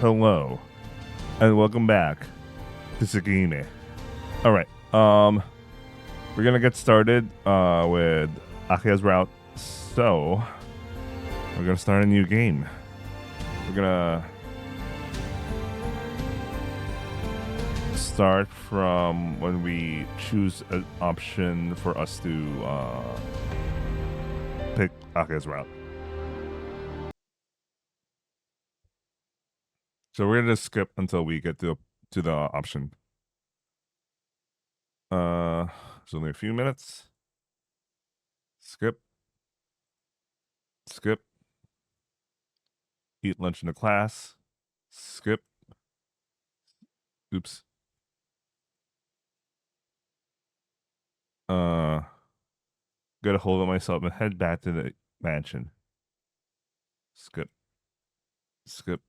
Hello, and welcome back to Tsukhime. Alright, we're gonna get started with Akiha's route. So, we're gonna start a new game. We're gonna start from when we choose an option for us to pick Akiha's route. So we're gonna skip until we get to the option. It's only a few minutes. Skip. Skip. Eat lunch in the class. Skip. Oops. Get a hold of myself and head back to the mansion. Skip. Skip.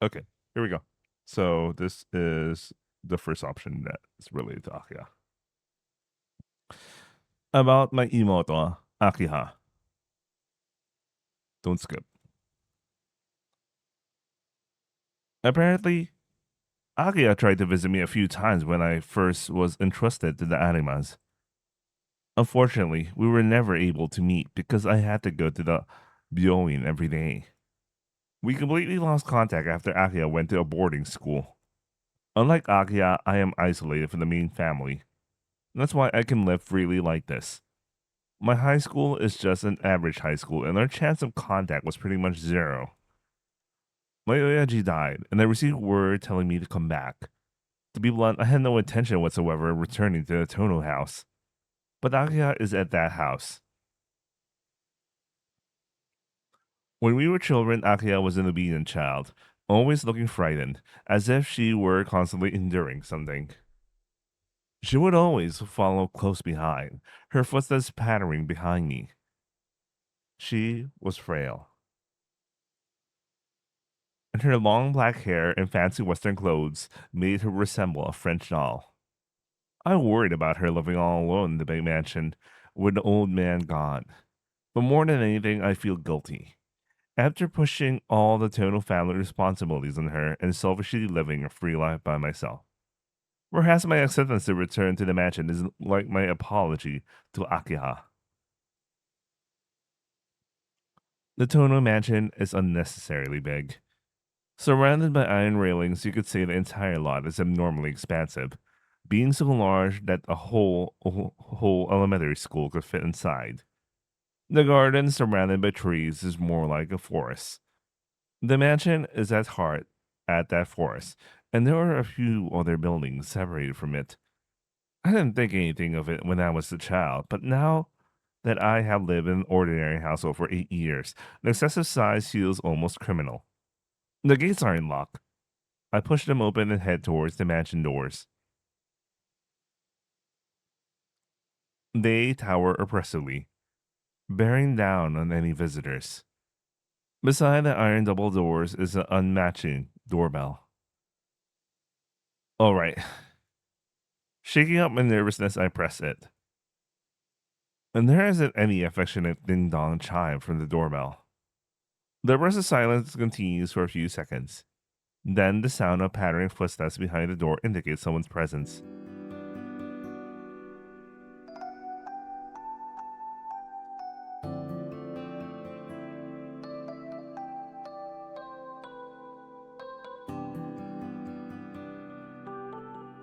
Okay, here we go. So this is the first option that is related to Akiha. About my imoto, Akiha. Don't skip. Apparently, Akiha tried to visit me a few times when I first was entrusted to the animas. Unfortunately, we were never able to meet because I had to go to the Byoin every day. We completely lost contact after Akiha went to a boarding school. Unlike Akiha, I am isolated from the main family. That's why I can live freely like this. My high school is just an average high school, and our chance of contact was pretty much zero. My Oyaji died, and I received word telling me to come back. To be blunt, I had no intention whatsoever of returning to the Tono house. But Akiha is at that house. When we were children, Akiha was an obedient child, always looking frightened, as if she were constantly enduring something. She would always follow close behind, her footsteps pattering behind me. She was frail, and her long black hair and fancy Western clothes made her resemble a French doll. I worried about her living all alone in the big mansion with the old man gone. But more than anything, I feel guilty. After pushing all the total family responsibilities on her and selfishly living a free life by myself. Perhaps my acceptance to return to the mansion is like my apology to Akiha. The Tono mansion is unnecessarily big. Surrounded by iron railings, you could say the entire lot is abnormally expansive, being so large that a whole elementary school could fit inside. The garden, surrounded by trees, is more like a forest. The mansion is at heart at that forest, and there are a few other buildings separated from it. I didn't think anything of it when I was a child, but now that I have lived in an ordinary household for 8 years, the excessive size feels almost criminal. The gates are unlocked. I push them open and head towards the mansion doors. They tower oppressively, bearing down on any visitors. Beside the iron double doors is an unmatching doorbell. All right. Shaking out my nervousness, I press it. And there isn't any affectionate ding dong chime from the doorbell. The rest of silence continues for a few seconds. Then the sound of pattering footsteps behind the door indicates someone's presence.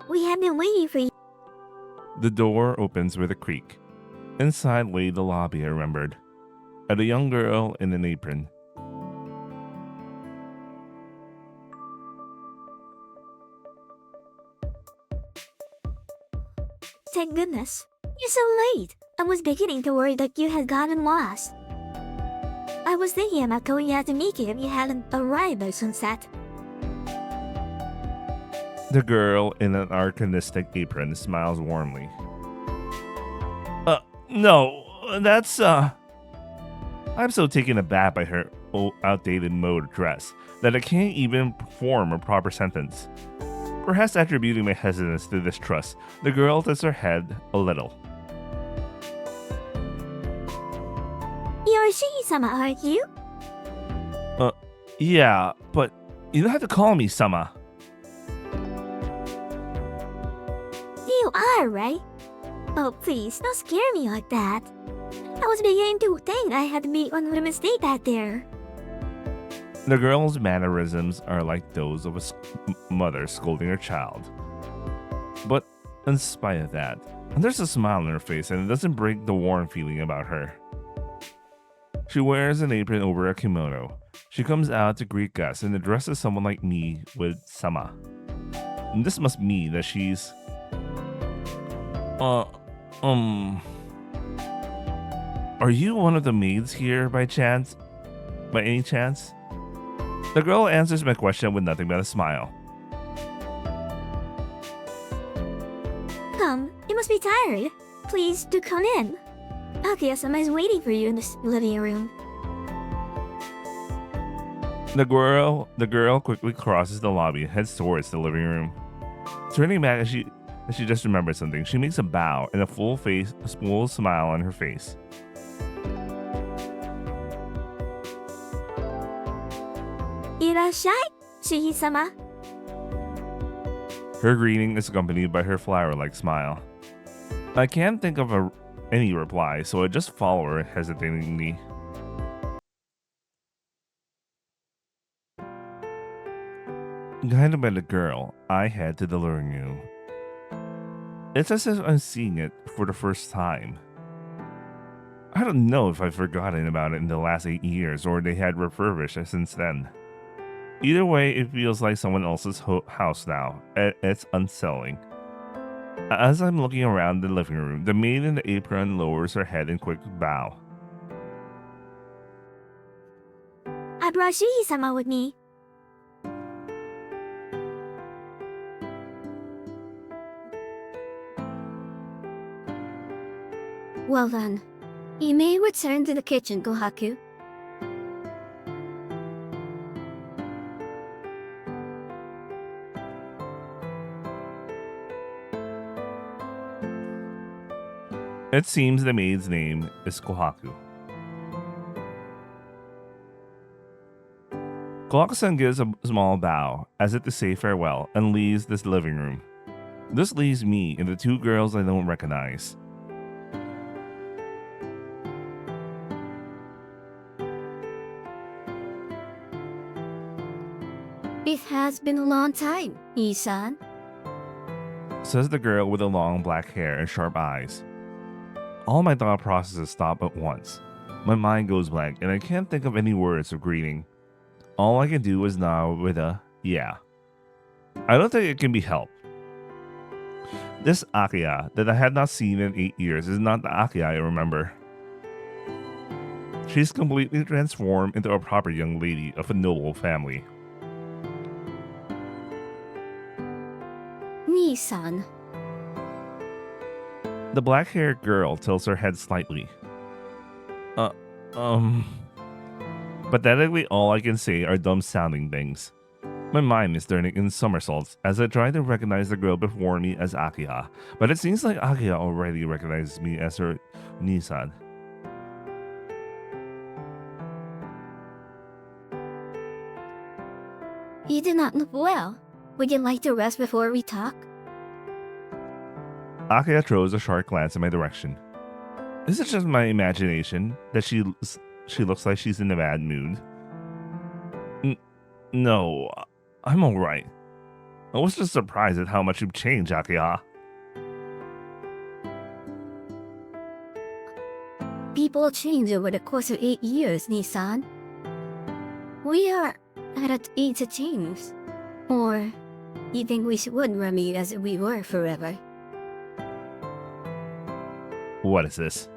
We have been waiting for you. The door opens with a creak. Inside lay the lobby, I remembered, and a young girl in an apron. Thank goodness. You're so late. I was beginning to worry that you had gotten lost. I was thinking about going out to meet you if you hadn't arrived by sunset. The girl in an arcanistic apron smiles warmly. No, that's, I'm so taken aback by her outdated mode dress that I can't even form a proper sentence. Perhaps attributing my hesitance to distrust, the girl tilts her head a little. You're Shiki-sama, aren't you? Yeah, but You don't have to call me Sama. You are, right? Oh, please, don't scare me like that. I was beginning to think I had made one mistake back there. The girl's mannerisms are like those of a mother scolding her child. But in spite of that, there's a smile on her face and it doesn't break the warm feeling about her. She wears an apron over a kimono. She comes out to greet guests and addresses someone like me with Sama. And this must mean that she's... Are you one of the maids here by chance? By any chance? The girl answers my question with nothing but a smile. Come, you must be tired. Please do come in. Akiha-sama is waiting for you in the living room. The girl quickly crosses the lobby and heads towards the living room. Turning back as she just remembered something, she makes a bow and a full smile on her face. Irashai, Shuhi-sama. Her greeting is accompanied by her flower-like smile. I can't think of any reply, so I just follow her hesitatingly. Guided by the girl, I head to the living room. It's as if I'm seeing it for the first time. I don't know if I've forgotten about it in the last 8 years or they had refurbished it since then. Either way, it feels like someone else's house now. It's unsettling. As I'm looking around the living room, the maid in the apron lowers her head in quick bow. I brought Shuhi-sama with me. Well done. You may return to the kitchen, Kohaku. It seems the maid's name is Kohaku. Kohaku-san gives a small bow as if to say farewell and leaves this living room. This leaves me and the two girls I don't recognize. It has been a long time, Isan. Says the girl with the long black hair and sharp eyes. All my thought processes stop at once. My mind goes blank and I can't think of any words of greeting. All I can do is nod with a yeah. I don't think it can be helped. This Akiha that I had not seen in 8 years is not the Akiha I remember. She's completely transformed into a proper young lady of a noble family. Nisan. The black-haired girl tilts her head slightly. Pathetically, all I can say are dumb-sounding things. My mind is turning in somersaults as I try to recognize the girl before me as Akiha, but it seems like Akiha already recognizes me as her Nisan. You do not look well. Would you like to rest before we talk? Akiha throws a sharp glance in my direction. Is it just my imagination that she looks like she's in a bad mood? No, I'm alright. I was just surprised at how much you've changed, Akiha. People change over the course of 8 years, Nisan. We are at an age of change. Or, you think we would remain as we were forever? What is this?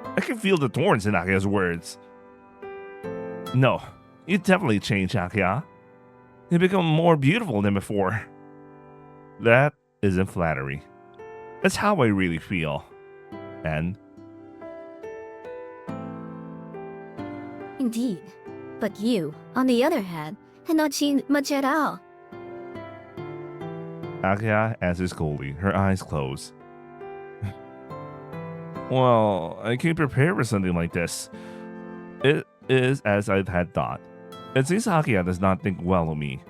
I can feel the thorns in Akiha's words. No, you definitely changed, Akiha. You become more beautiful than before. That isn't flattery. That's how I really feel. And? Indeed. But you, on the other hand, had not changed much at all. Akiha answers coldly, her eyes closed. Well, I came prepared for something like this. It is as I had thought. It seems Akiha does not think well of me.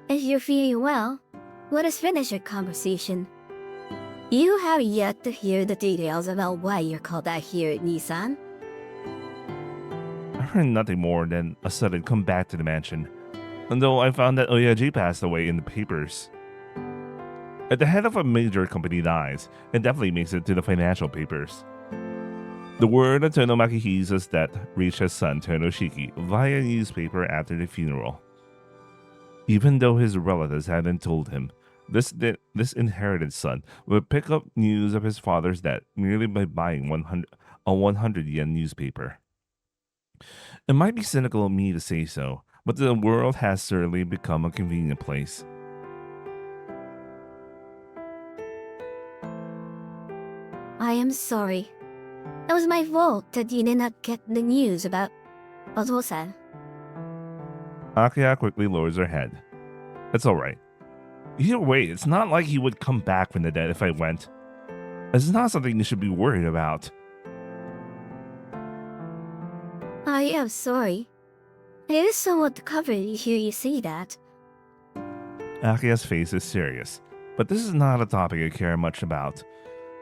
If you're feeling well, let us finish our conversation. You have yet to hear the details about why you're called out here at Nissan. I heard nothing more than a sudden come back to the mansion, until I found that Oyaji passed away in the papers. If the head of a major company dies, it definitely makes it to the financial papers. The word of Tono Makihisa's death reached his son Tonoshiki via newspaper after the funeral. Even though his relatives hadn't told him, this inherited son would pick up news of his father's death merely by buying 100 yen newspaper. It might be cynical of me to say so, but the world has certainly become a convenient place. I am sorry. It was my fault that you did not get the news about Otosan. Akiha quickly lowers her head. It's alright. Either way, it's not like he would come back from the dead if I went. It's not something you should be worried about. I am sorry. It is somewhat covered to hear you say that. Akiha's face is serious, but this is not a topic I care much about.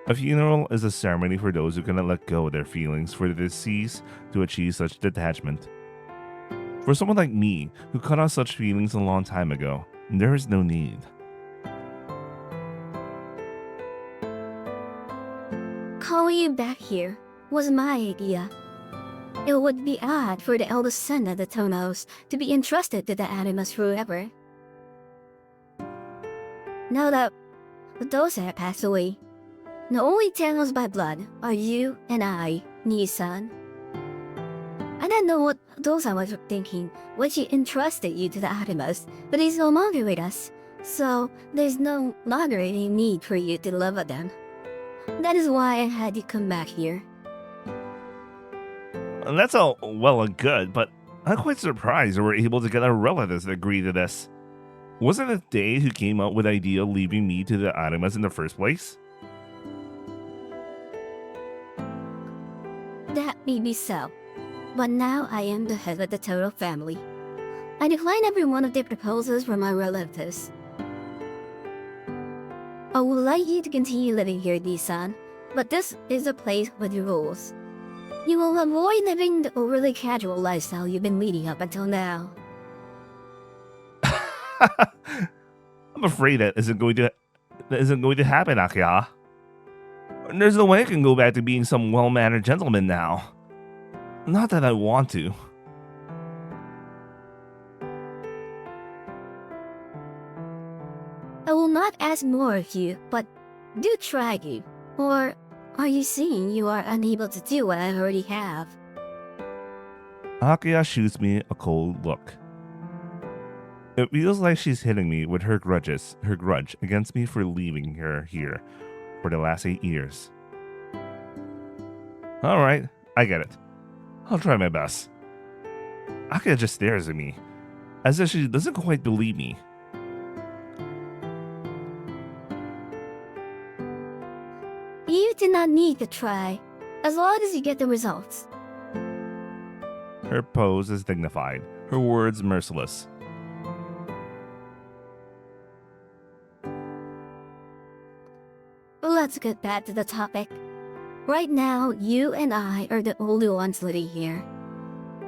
A funeral is a ceremony for those who cannot let go of their feelings for the deceased to achieve such detachment. For someone like me, who cut off such feelings a long time ago, there is no need. Calling you back here was my idea. It would be odd for the eldest son of the Tonos to be entrusted to the Animus forever. Now that Dosa have passed away, the only Tonos by blood are you and I, Nissan. I don't know what Dosa was thinking when she entrusted you to the Animus, but he's no longer with us, so there's no longer any need for you to love them. That is why I had you come back here. That's all well and good, but I'm quite surprised we were able to get our relatives to agree to this. Wasn't it they who came up with the idea of leaving me to the Animus in the first place? That may be so, but now I am the head of the total family. I decline every one of the proposals from my relatives. I would like you to continue living here, Nissan, but this is a place with rules. You will avoid living the overly casual lifestyle you've been leading up until now. I'm afraid that isn't going to happen, Akiha. There's no way I can go back to being some well-mannered gentleman now. Not that I want to. I will not ask more of you, but do try to. Or are you saying you are unable to do what I already have? Akiha shoots me a cold look. It feels like she's hitting me with her grudge against me for leaving her here for the last 8 years. Alright, I get it. I'll try my best. Akiha just stares at me, as if she doesn't quite believe me. You do not need to try, as long as you get the results. Her pose is dignified, her words merciless. Let's get back to the topic. Right now, you and I are the only ones living here.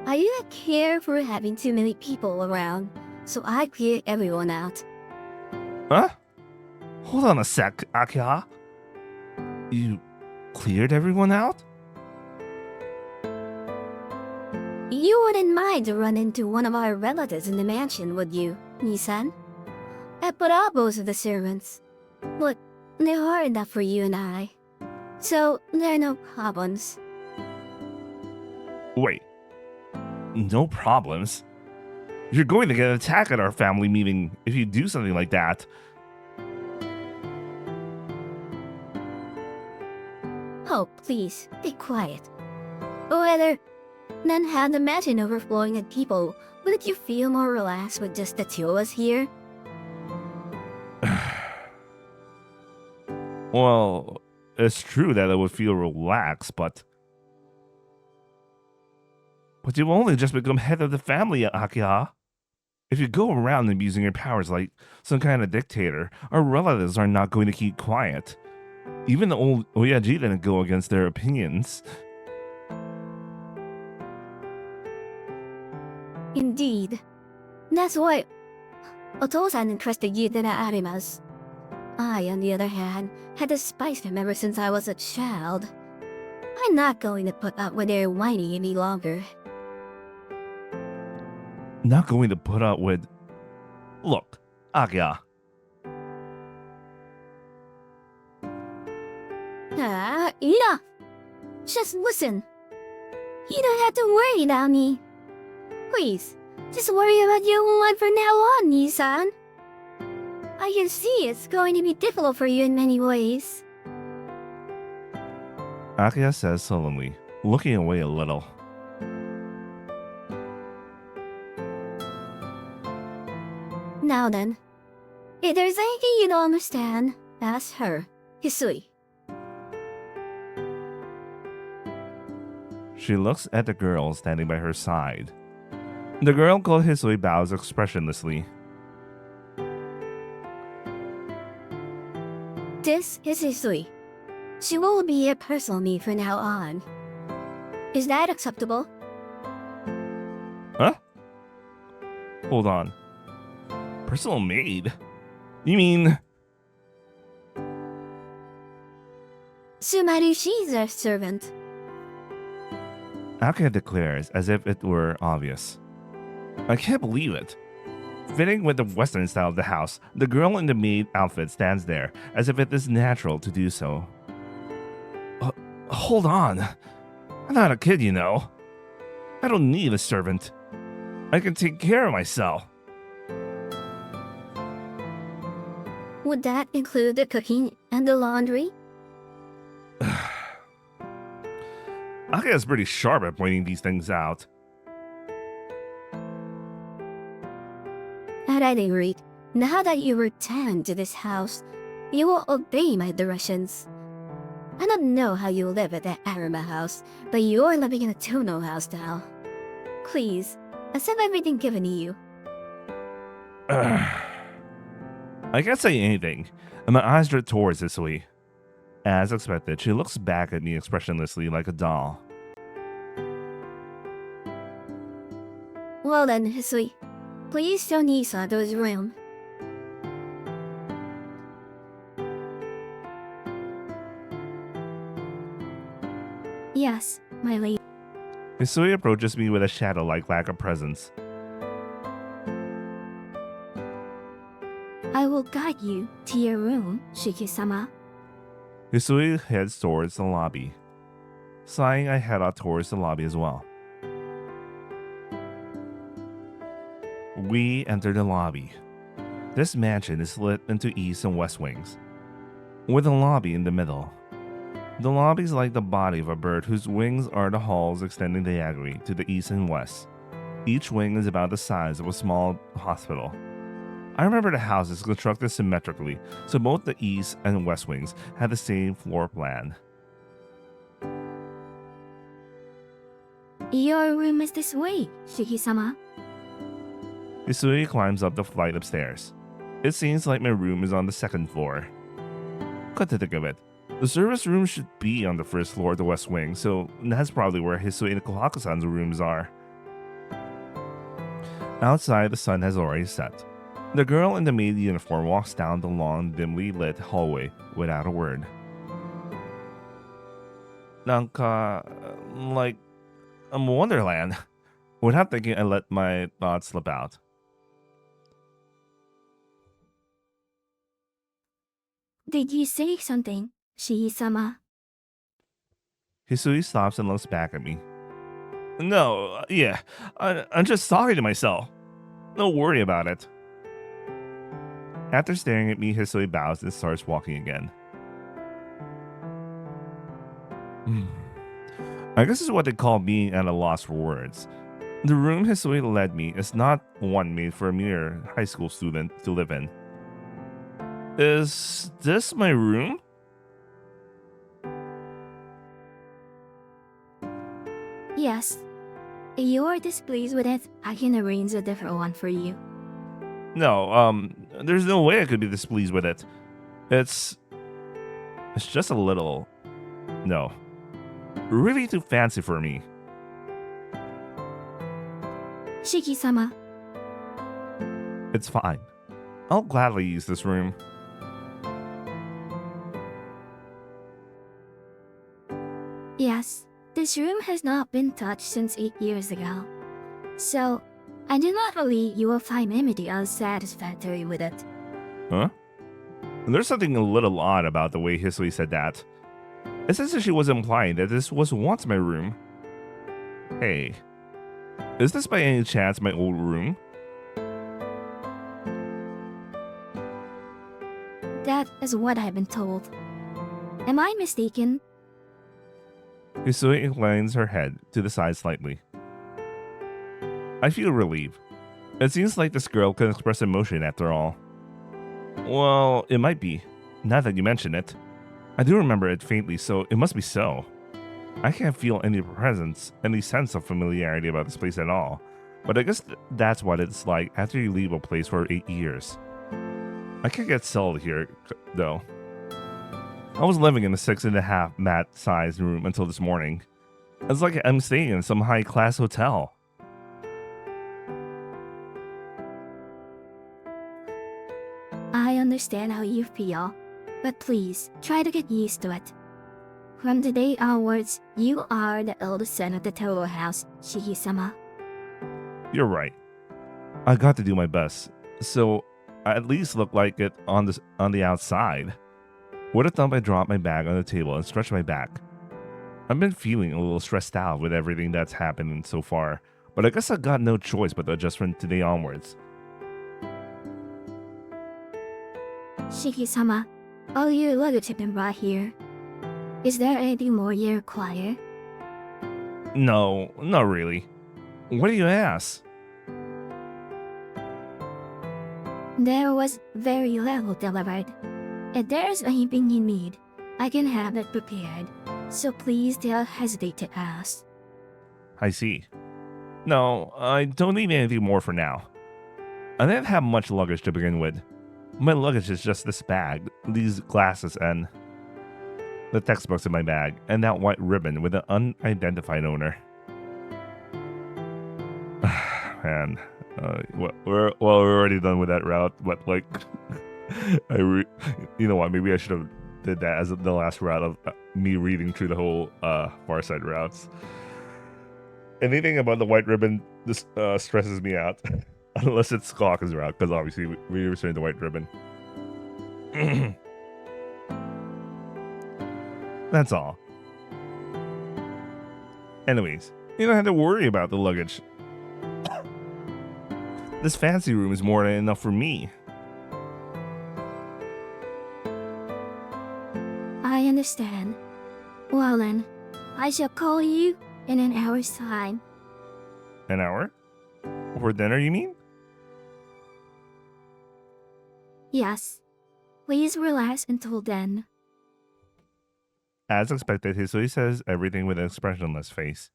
I do not care for having too many people around, so I clear everyone out. Huh? Hold on a sec, Akiha. You cleared everyone out? You wouldn't mind to run into one of our relatives in the mansion, would you, Nissan? I put out most of the servants. But they're hard enough for you and I. So there are no problems. Wait. No problems? You're going to get attacked at our family meeting if you do something like that. Oh, please, be quiet. Or rather, then have the mansion overflowing with people. Wouldn't you feel more relaxed with just the two of us here? Well, it's true that I would feel relaxed, but But you've only just become head of the family, Akiha. If you go around abusing your powers like some kind of dictator, our relatives are not going to keep quiet. Even the old Oyaji didn't go against their opinions. Indeed. That's why Otosan entrusted you to the Arimas. I, on the other hand, had despised him ever since I was a child. I'm not going to put up with their whining any longer. Not going to put up with. Look, Akiha. Enough! Just listen. You don't have to worry about me. Please, just worry about your own life from now on, Nisan. I can see it's going to be difficult for you in many ways. Akiha says sullenly, looking away a little. Now then, if there's anything you don't understand, ask her, Hisui. She looks at the girl standing by her side. The girl called Hisui bows expressionlessly. This is Hisui. She will be a personal me from now on. Is that acceptable? Huh? Hold on. Personal maid? You mean... Tsumaru, she's a servant. Akiha declares as if it were obvious. I can't believe it. Fitting with the western style of the house, the girl in the maid outfit stands there as if it is natural to do so. Hold on. I'm not a kid, you know. I don't need a servant. I can take care of myself. Would that include the cooking and the laundry? Akiha's pretty sharp at pointing these things out. At any rate, now that you return to this house, you will obey my directions. I don't know how you live at that Arima house, but you're living in a Tono house now. Please, accept everything given to you. I can't say anything, and my eyes drift towards Hisui. As expected, she looks back at me expressionlessly like a doll. Well then, Hisui, please show Nisa to his room. Yes, my lady. Hisui approaches me with a shadow-like lack of presence. I will guide you to your room, Shiki-sama. Hisui heads towards the lobby. Sighing, I head out towards the lobby as well. We enter the lobby. This mansion is split into east and west wings, with a lobby in the middle. The lobby is like the body of a bird whose wings are the halls extending diagonally to the east and west. Each wing is about the size of a small hospital. I remember the house is constructed symmetrically, so both the east and west wings had the same floor plan. Your room is this way, Shiki-sama. Hisui climbs up the flight of stairs. It seems like my room is on the second floor. Come to think of it, the service room should be on the first floor of the west wing, so that's probably where Hisui and Kohaku-san's rooms are. Outside, the sun has already set. The girl in the maid uniform walks down the long, dimly lit hallway without a word. Like a wonderland. Without thinking, I let my thoughts slip out. Did you say something, Shiki-sama? Hisui stops and looks back at me. No, yeah, I'm just talking to myself. Don't worry about it. After staring at me, Hisui bows and starts walking again. I guess this is what they call being at a loss for words. The room Hisui led me is not one made for a mere high school student to live in. Is this my room? Yes. you're displeased with it, I can arrange a different one for you. No, there's no way I could be displeased with it. It's just a little, no, really too fancy for me. Shiki-sama, It's fine. I'll gladly use this room. yes, this room has not been touched since 8 years ago. So, I do not believe you will find Mimity unsatisfactory with it. Huh? There's something a little odd about the way Hisui said that. It's as if she was implying that this was once my room. Hey, is this by any chance my old room? That is what I've been told. Am I mistaken? Hisui inclines her head to the side slightly. I feel relieved. It seems like this girl can express emotion after all. Well, it might be, now that you mention it. I do remember it faintly, so it must be so. I can't feel any presence, any sense of familiarity about this place at all. But I guess that's what it's like after you leave a place for 8 years. I can't get settled here, though. I was living in a 6.5 mat-sized room until this morning. It's like I'm staying in some high-class hotel. I understand how you feel, but please try to get used to it. From today onwards, you are the eldest son of the Toro house, Shiki-sama. You're right. I got to do my best, so I at least look like it on the outside. Would have thought I dropped my bag on the table and stretched my back. I've been feeling a little stressed out with everything that's happened so far, but I guess I got no choice but to adjust from today onwards. Shiki-sama, all your luggage have been brought here. Is there anything more you require? No, not really. What do you ask? There was very little delivered. If there's anything you need, I can have it prepared. So please don't hesitate to ask. I see. No, I don't need anything more for now. I didn't have much luggage to begin with. My luggage is just this bag, these glasses, and the textbooks in my bag, and that white ribbon with an unidentified owner. Man, we're already done with that route, but like, you know what? Maybe I should have did that as the last route of me reading through the whole Far Side routes. Anything about the white ribbon this stresses me out, unless it's Skawka's route, because obviously we returned the white ribbon. That's all. Anyways, you don't have to worry about the luggage. This fancy room is more than enough for me. I understand. Well then, I shall call you in an hour's time. An hour? For dinner, you mean? Yes. Please relax until then. As expected, Hisui says everything with an expressionless face.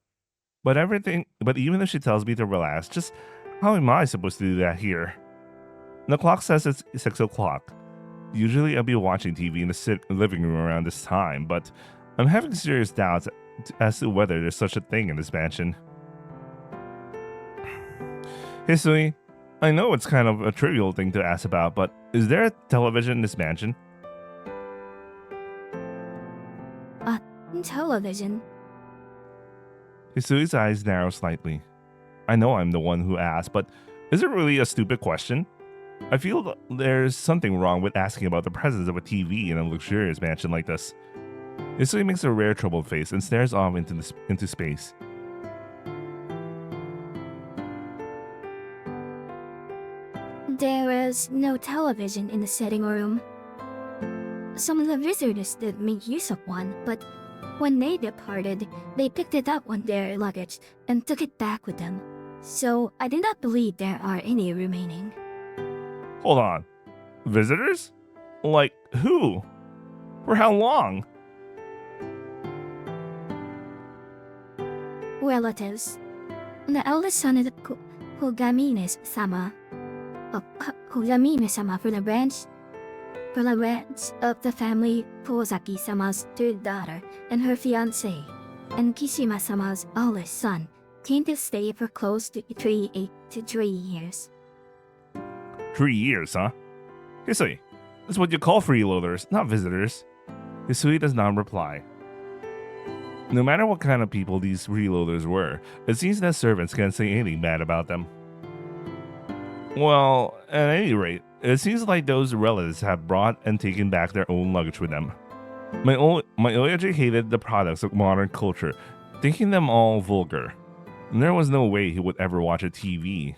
But even if she tells me to relax, just how am I supposed to do that here? The clock says it's 6 o'clock. Usually I'll be watching TV in the living room around this time, but I'm having serious doubts as to whether there's such a thing in this mansion. Hisui, I know it's kind of a trivial thing to ask about, but is there a television in this mansion? Television. Hisui's eyes narrow slightly. I know I'm the one who asked, but is it really a stupid question? I feel there's something wrong with asking about the presence of a TV in a luxurious mansion like this. Hisui makes a rare troubled face and stares off into space. There is no television in the sitting room. Some of the visitors did make use of one, but when they departed, they picked it up on their luggage and took it back with them. So I do not believe there are any remaining. Hold on. Visitors? Like who? For how long? Relatives. The eldest son is Hogamine-sama. Hogamine-sama for the branch of the family Pozaki-sama's third daughter and her fiancé, and Kishima-sama's oldest son, came to stay for close to 3 years. 3 years, huh? Hisui, that's what you call freeloaders, not visitors. Hisui does not reply. No matter what kind of people these freeloaders were, it seems that servants can't say anything bad about them. Well, at any rate, it seems like those relatives have brought and taken back their own luggage with them. My Oyaji hated the products of modern culture, thinking them all vulgar. And there was no way he would ever watch a TV.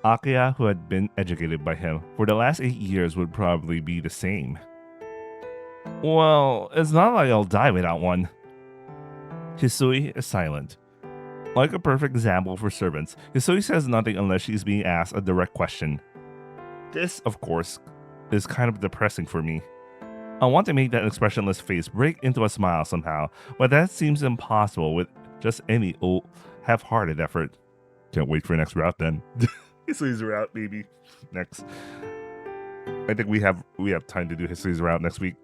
Akiha, who had been educated by him for the last 8 years, would probably be the same. Well, it's not like I'll die without one. Hisui is silent. Like a perfect example for servants, Hisui says nothing unless she's being asked a direct question. This, of course, is kind of depressing for me. I want to make that expressionless face break into a smile somehow, but that seems impossible with just any old half-hearted effort. Can't wait for next route then. Hisui's route, maybe. Next. I think we have time to do Hisui's route next week.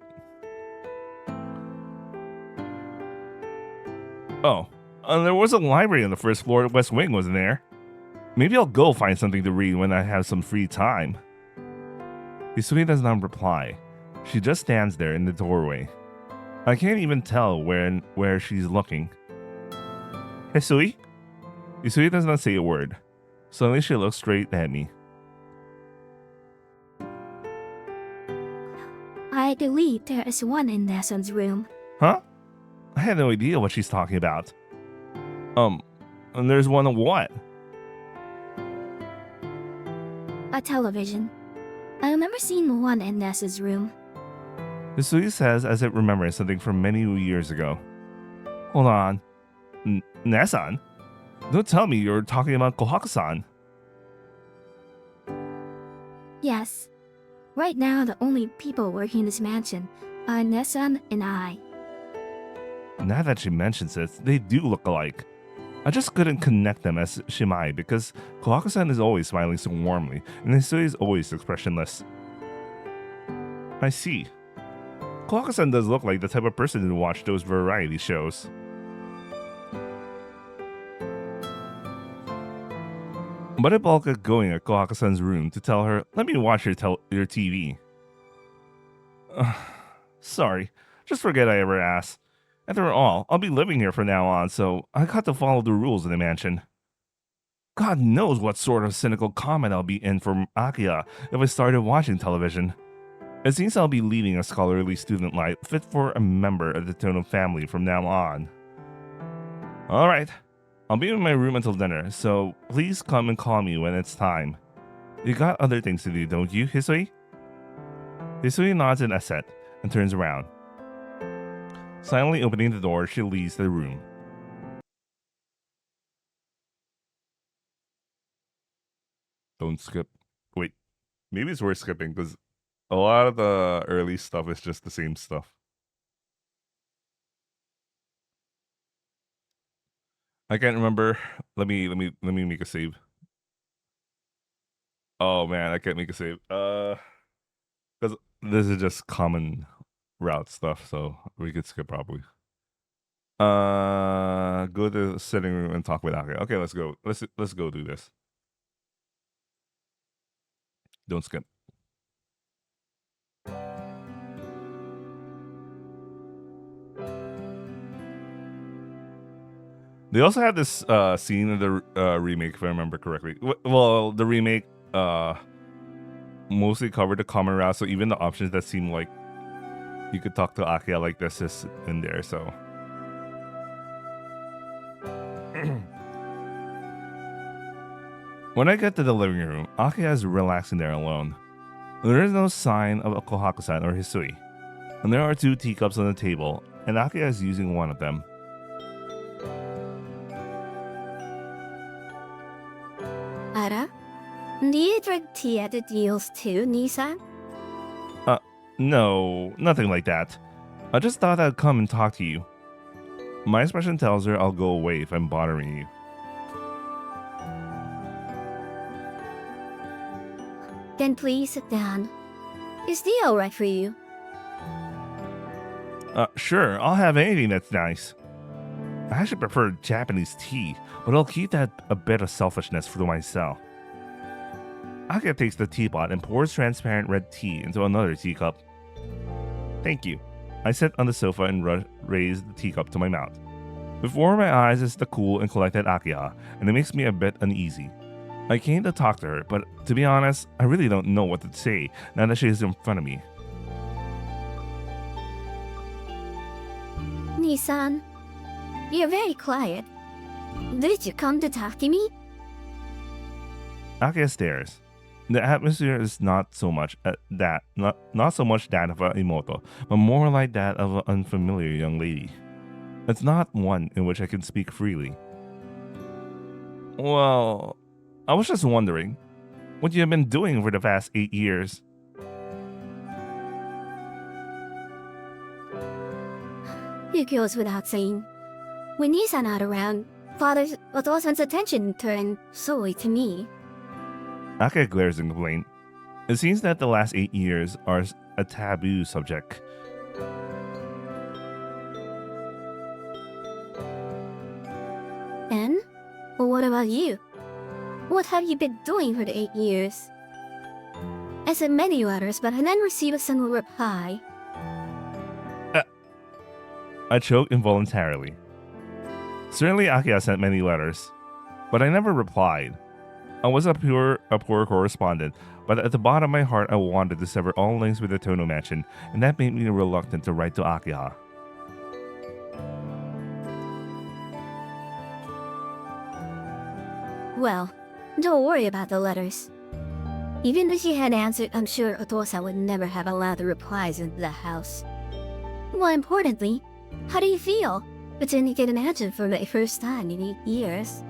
Oh, there was a library on the first floor of West Wing, wasn't there? Maybe I'll go find something to read when I have some free time. Hisui does not reply. She just stands there in the doorway. I can't even tell where she's looking. Hisui? Hisui does not say a word. Suddenly she looks straight at me. I believe there is one in Nelson's room. Huh? I had no idea what she's talking about. And there's one of what? A television. I remember seeing one in Nessa's room. Hisui says as it remembers something from many years ago. Hold on. Nessan? Don't tell me you're talking about Kohaku-san. Yes. Right now, the only people working in this mansion are Nessan and I. Now that she mentions it, they do look alike. I just couldn't connect them as Shimai because Kohaku-san is always smiling so warmly, and Hisui is always expressionless. I see. Kohaku-san does look like the type of person who watch those variety shows. But I bulk at going at Kohaku-san's room to tell her, let me watch your TV. Sorry, just forget I ever asked. After all, I'll be living here from now on, so I got to follow the rules of the mansion. God knows what sort of cynical comment I'll be in from Akiha if I started watching television. It seems I'll be leading a scholarly student life fit for a member of the Tono family from now on. Alright, I'll be in my room until dinner, so please come and call me when it's time. You got other things to do, don't you, Hisui? Hisui nods in assent and turns around. Silently opening the door, she leaves the room. Don't skip. Wait, maybe it's worth skipping because a lot of the early stuff is just the same stuff. I can't remember. Let me make a save. Oh man, I can't make a save. Because this is just common route stuff, so we could skip probably. Go to the sitting room and talk with Akiha. Okay, let's go. Let's go do this. Don't skip. They also had this scene in the remake, if I remember correctly. Well, the remake mostly covered the common route, so even the options that seem like you could talk to Akiha like this is in there, so. When I get to the living room, Akiha is relaxing there alone. There is no sign of Kohaku-san or Hisui, and there are 2 teacups on the table, and Akiha is using one of them. Ara? Do you drink tea at the deals too, Nissan? No, nothing like that. I just thought I'd come and talk to you. My expression tells her I'll go away if I'm bothering you. Then please sit down. Is tea alright for you? Sure, I'll have anything that's nice. I actually prefer Japanese tea, but I'll keep that a bit of selfishness for myself. Akiha takes the teapot and pours transparent red tea into another teacup. Thank you. I sit on the sofa and raise the teacup to my mouth. Before my eyes is the cool and collected Akiha, and it makes me a bit uneasy. I came to talk to her, but to be honest, I really don't know what to say now that she is in front of me. Nissan, you're very quiet. Did you come to talk to me? Akiha stares. The atmosphere is not so much not so much that of a Imoto, but more like that of an unfamiliar young lady. It's not one in which I can speak freely. Well, I was just wondering what you have been doing for the past 8 years. It goes without saying. When Nissan not around, Father's Otosan's attention turned solely to me. Akiha glares in complaint. It seems that the last 8 years are a taboo subject. And? Well, what about you? What have you been doing for the 8 years? I sent many letters, but I didn't receive a single reply. I choke involuntarily. Certainly Akiha sent many letters, but I never replied. I was a poor correspondent, but at the bottom of my heart I wanted to sever all links with the Tono Mansion, and that made me reluctant to write to Akiha. Well, don't worry about the letters. Even if she had answered, I'm sure Otosa would never have allowed the replies into the house. More importantly, how do you feel? Pretending to get an answer for the first time in 8 years.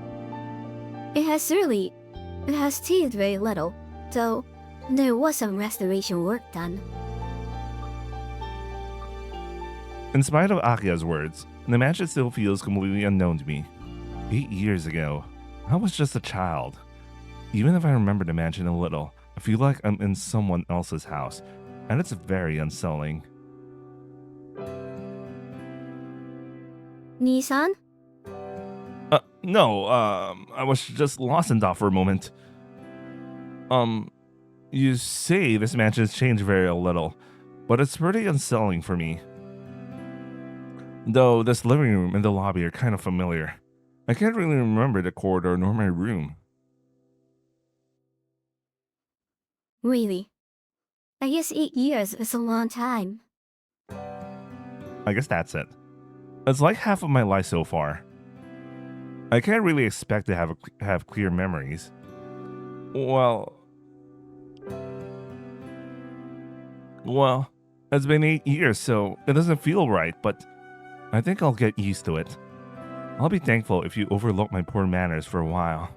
It has changed very little, though there was some restoration work done. In spite of Akiha's words, the mansion still feels completely unknown to me. 8 years ago, I was just a child. Even if I remember the mansion a little, I feel like I'm in someone else's house, and it's very unsettling. Nissan? No, I was just lost in thought for a moment. You say this mansion has changed very little, but it's pretty unsettling for me. Though this living room and the lobby are kind of familiar. I can't really remember the corridor nor my room. Really? I guess 8 years is a long time. I guess that's it. It's like half of my life so far. I can't really expect to have clear memories. Well, it's been 8 years, so it doesn't feel right, but I think I'll get used to it. I'll be thankful if you overlook my poor manners for a while.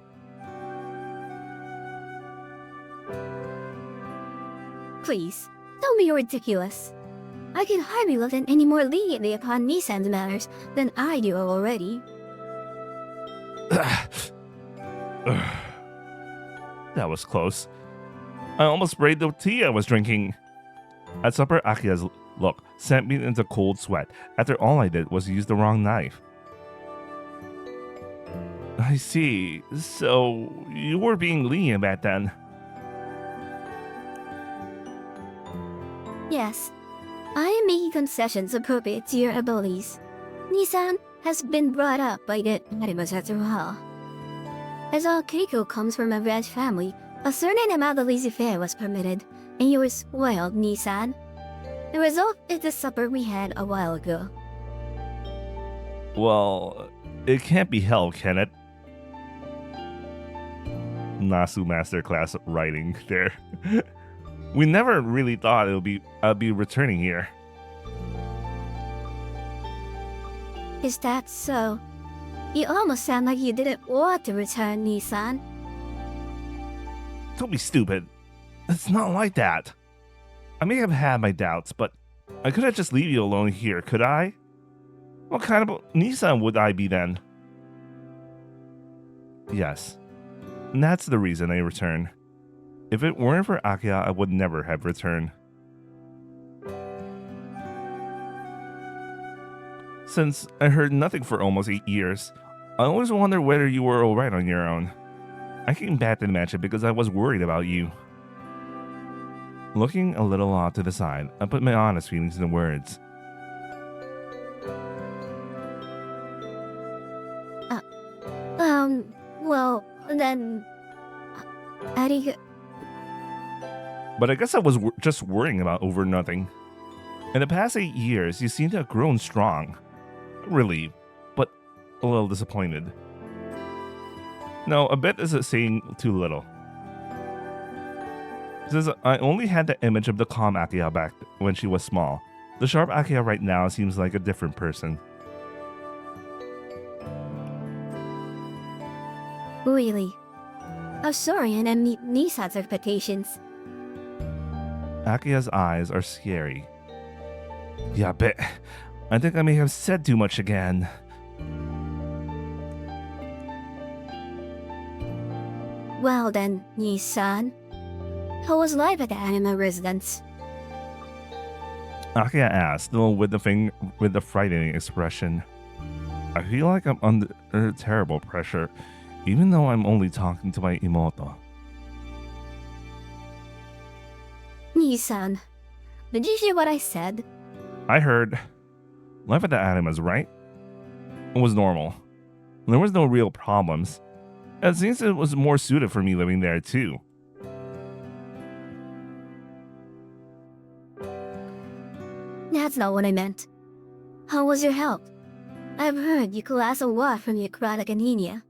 Please, don't be ridiculous. I can hardly look any more leniently upon Nissan's manners than I do already. That was close. I almost sprayed the tea I was drinking. At supper, Akiha's look sent me into cold sweat after all I did was use the wrong knife. I see. So, you were being lenient back then. Yes, I am making concessions appropriate to your abilities. Nissan has been brought up by the animals after all. As all Keiko comes from a red family, a certain amount of laissez-faire was permitted, and you were spoiled, Nissan. The result is the supper we had a while ago. Well, it can't be helped, can it? Nasu Masterclass writing there. We never really thought I'd be returning here. Is that so? You almost sound like you didn't want to return, Nissan. Don't be stupid. It's not like that. I may have had my doubts, but I couldn't just leave you alone here, could I? What kind of Nissan would I be then? Yes, and that's the reason I returned. If it weren't for Akiha, I would never have returned. Since I heard nothing for almost 8 years, I always wondered whether you were alright on your own. I came back to the mansion because I was worried about you. Looking a little off to the side, I put my honest feelings into words. Well, then... Ari... But I guess I was just worrying about over nothing. In the past 8 years, you seem to have grown strong. Relieved, but a little disappointed. No, a bit is saying too little. Since I only had the image of the calm Akiha back when she was small, the sharp Akiha right now seems like a different person. Really? I'm sorry and I meet Nisa's expectations. Akiha's eyes are scary. Yeah, but I think I may have said too much again. Well then, Nisan. How was life at the anime residence? Akiha asked, still with the frightening expression. I feel like I'm under terrible pressure, even though I'm only talking to my imoto. Nisan, did you hear what I said? I heard. Life at the Animas, right? It was normal. There was no real problems. It seems it was more suited for me living there too. That's not what I meant. How was your health? I've heard you collapsed a lot from your chronic anemia.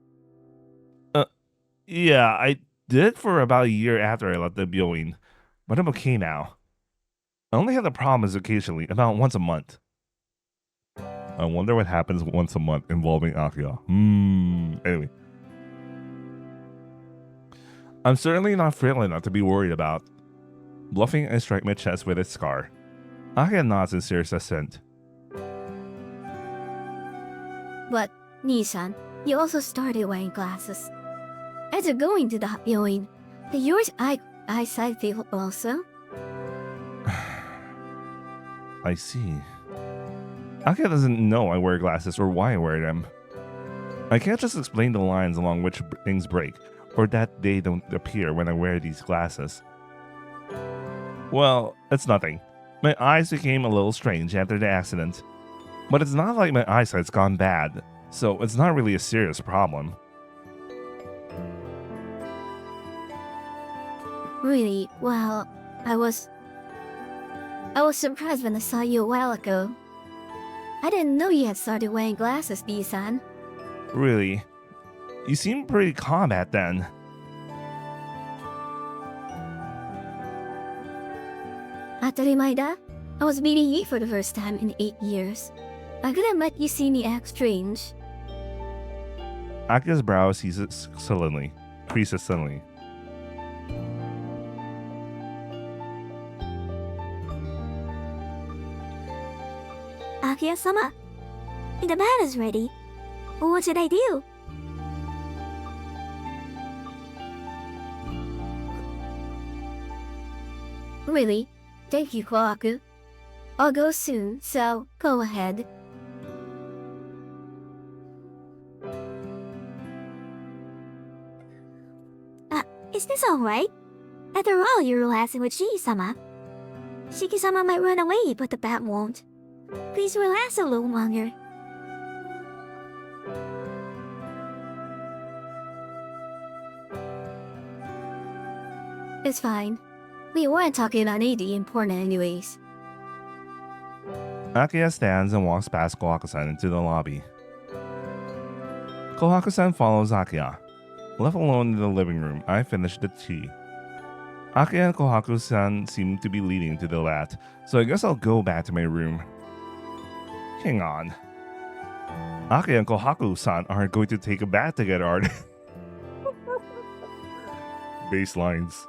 Yeah, I did for about a year after I left the Byoin, but I'm okay now. I only have the problems occasionally, about once a month. I wonder what happens once a month involving Akiha. Anyway. I'm certainly not frail enough to be worried about. Bluffing, I strike my chest with its scar. Akiha nods in serious assent. But, Nisan, you also started wearing glasses. After going to the Byoin, did your eyesight fail also? I see. Akiha doesn't know I wear glasses or why I wear them. I can't just explain the lines along which things break, or that they don't appear when I wear these glasses. Well, it's nothing. My eyes became a little strange after the accident. But it's not like my eyesight's gone bad, so it's not really a serious problem. Really? Well, I was surprised when I saw you a while ago. I didn't know you had started wearing glasses, Nisan. Really? You seem pretty calm back then. Atarimaida? I was meeting you for the first time in 8 years. I couldn't let you see me act strange. Akiha's brow creases suddenly. Akiha-sama, the bed is ready. What should I do? Really? Thank you, Kohaku. I'll go soon, so go ahead. Is this alright? After all, you're relaxing with Shiki-sama. Shiki-sama might run away, but the bat won't. Please relax a little longer. It's fine. We weren't talking about anything important anyways. Akiha stands and walks past Kohaku-san into the lobby. Kohaku-san follows Akiha. Left alone in the living room, I finish the tea. Akiha and Kohaku-san seem to be leading to the lat, so I guess I'll go back to my room. Hang on. Akiha and Kohaku-san aren't going to take a bath together, are they? Baselines.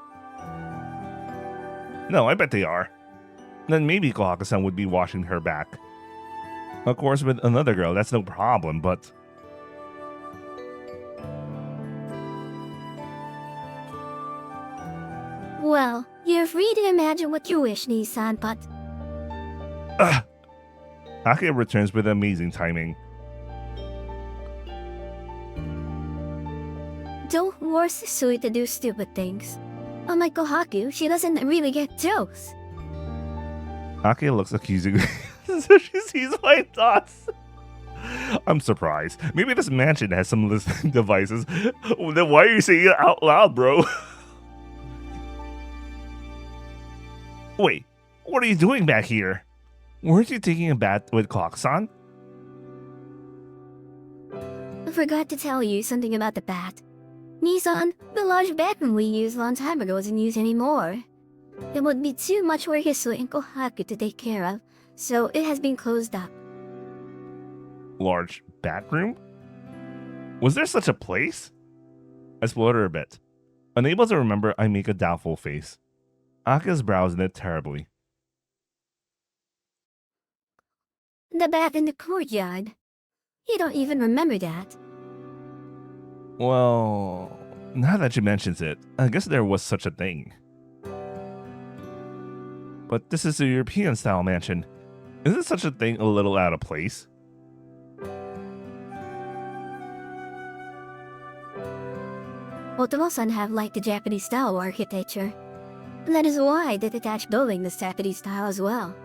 No, I bet they are. Then maybe Kohaku-san would be washing her back. Of course, with another girl, that's no problem, but... Well, you're free to imagine what you wish, Nissan, but Akiha returns with amazing timing. don't force Sui to do stupid things. Unlike Kohaku, she doesn't really get jokes. Akiha looks accusingly so she sees my thoughts. I'm surprised. Maybe this mansion has some listening devices. Then why are you saying it out loud, bro? Wait, what are you doing back here? Weren't you taking a bath with Clock-san? I forgot to tell you something about the bat. Nissan, the large bathroom we used a long time ago isn't used anymore. It would be too much for Hisui and Kohaku to take care of, so it has been closed up. Large bathroom? Was there such a place? I splutter a bit. Unable to remember, I make a doubtful face. Akiha's brows knit terribly. The bath in the courtyard. You don't even remember that. Well, now that she mentions it, I guess there was such a thing. But this is a European-style mansion. Isn't such a thing a little out of place? Otomo-san have liked the Japanese style architecture. That is why the detached building is Japanese style as well.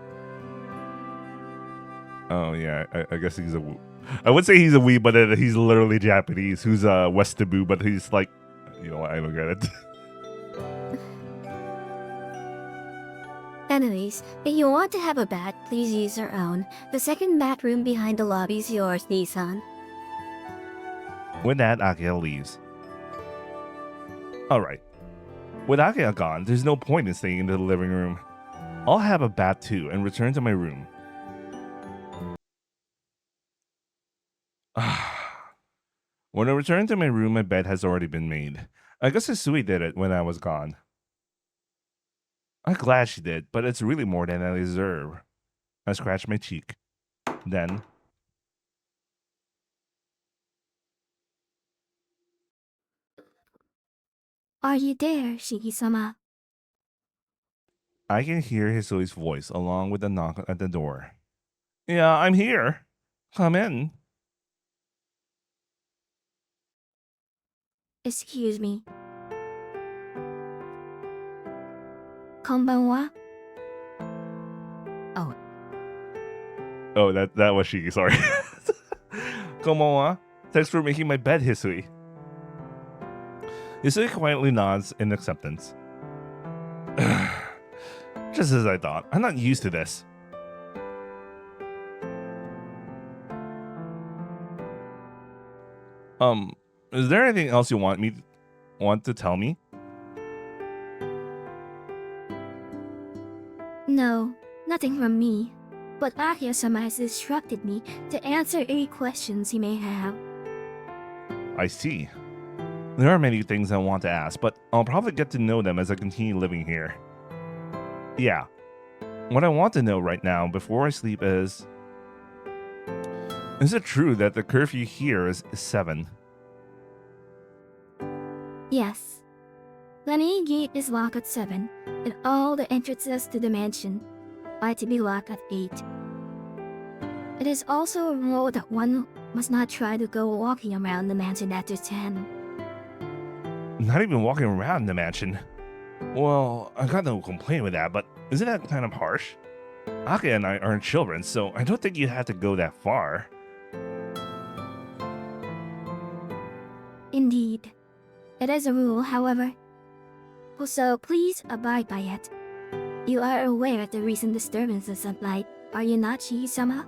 Oh yeah, I guess he's a. I would say he's a weeb, but he's literally Japanese. Who's a Westabu, but he's like, you know, I don't get it. Anyways, if you want to have a bath, please use your own. The second bathroom behind the lobby is yours, Nissan. With that, Akiha leaves. Alright. With Akiha gone, there's no point in staying in the living room. I'll have a bath too and return to my room. When I return to my room, my bed has already been made. I guess Hisui did it when I was gone. I'm glad she did, but it's really more than I deserve. I scratch my cheek. Then, Are you there, Shigi-sama? I can hear Hisui's voice along with a knock at the door. Yeah, I'm here. Come in. Excuse me. Konbanwa? Oh, Oh, that was Shiki, sorry. Konbanwa. Thanks for making my bed, Hisui. Hisui quietly nods in acceptance. Just as I thought. I'm not used to this. Is there anything else you want to tell me? no, nothing from me. But Akiha-sama has instructed me to answer any questions you may have. I see. There are many things I want to ask, but I'll probably get to know them as I continue living here. Yeah. What I want to know right now before I sleep is it true that the curfew here is 7? Yes. The main gate is locked at 7, and all the entrances to the mansion are to be locked at 8. It is also a rule that one must not try to go walking around the mansion after 10. Not even walking around the mansion. Well, I got no complaint with that, but isn't that kind of harsh? Akiha and I aren't children, so I don't think you have to go that far. Indeed. It is a rule, however. So please abide by it. You are aware of the recent disturbances at night, are you not, Shigi-sama?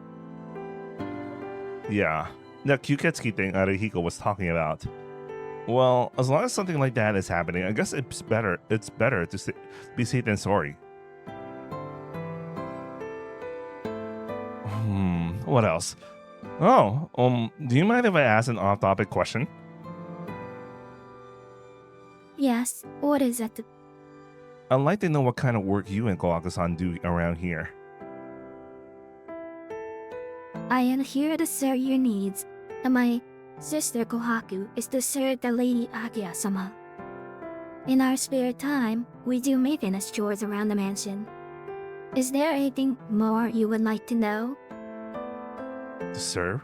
Yeah, that Kyuketsuki thing Arihiko was talking about. Well, as long as something like that is happening, I guess it's better to be safe than sorry. What else? Oh, do you mind if I ask an off-topic question? Yes, what is it? I'd like to know what kind of work you and Kawaku-san do around here. I am here to serve your needs, and my sister Kohaku is to serve the Lady Akiha-sama. In our spare time, we do maintenance chores around the mansion. Is there anything more you would like to know? To serve?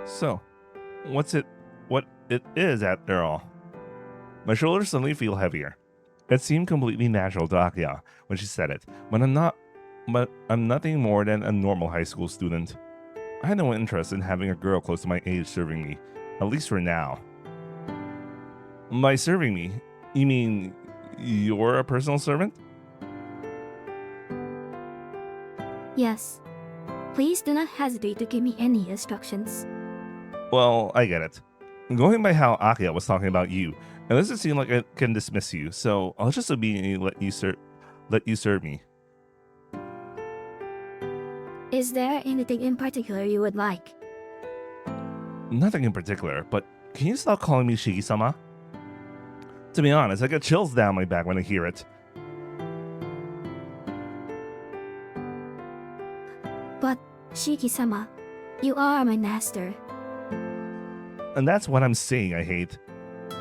So, what it is after all? My shoulders suddenly feel heavier. It seemed completely natural to Akiha when she said it, but I'm nothing more than a normal high school student. I had no interest in having a girl close to my age serving me, at least for now. By serving me, you mean you're a personal servant? Yes. Please do not hesitate to give me any instructions. Well, I get it. Going by how Akiha was talking about you, it doesn't seem like I can dismiss you, so I'll just obediently let you serve me. Is there anything in particular you would like? Nothing in particular, but can you stop calling me Shiki-sama? To be honest, I get chills down my back when I hear it. But, Shiki-sama, you are my master. And that's what I'm saying I hate.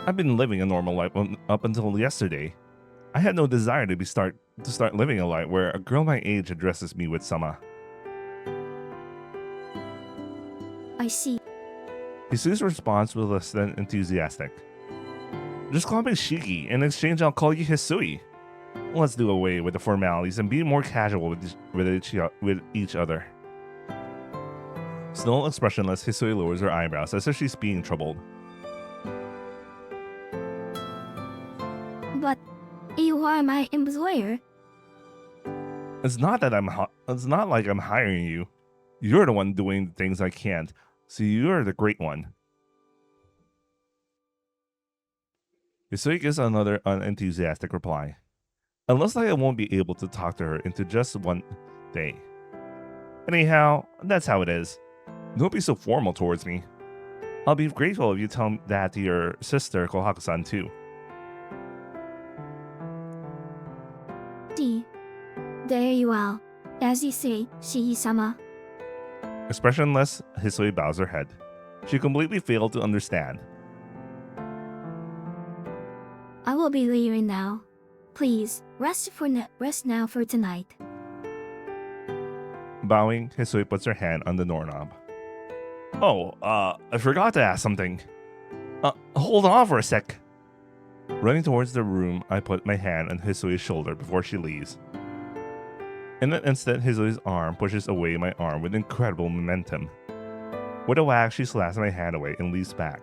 I've been living a normal life up until yesterday. I had no desire to start living a life where a girl my age addresses me with sama. I see. Hisu's response was less than enthusiastic. Just call me Shiki. In exchange, I'll call you Hisui. Let's do away with the formalities and be more casual with each other. Still expressionless, Hisui lowers her eyebrows as if she's being troubled. But, you are my employer. It's not like I'm hiring you. You're the one doing the things I can't, so you're the great one. Hisui gives another unenthusiastic reply. It looks like I won't be able to talk to her into just one day. Anyhow, that's how it is. Don't be so formal towards me. I'll be grateful if you tell that to your sister Kohaku-san too. See, there you are. As you say, Shiki-sama. Expressionless, Hisui bows her head. She completely failed to understand. I will be leaving now. Please, rest now for tonight. Bowing, Hisui puts her hand on the doorknob. Oh, I forgot to ask something. Hold on for a sec. Running towards the room, I put my hand on Hisui's shoulder before she leaves. In an instant, Hisui's arm pushes away my arm with incredible momentum. With a whack, she slaps my hand away and leaps back.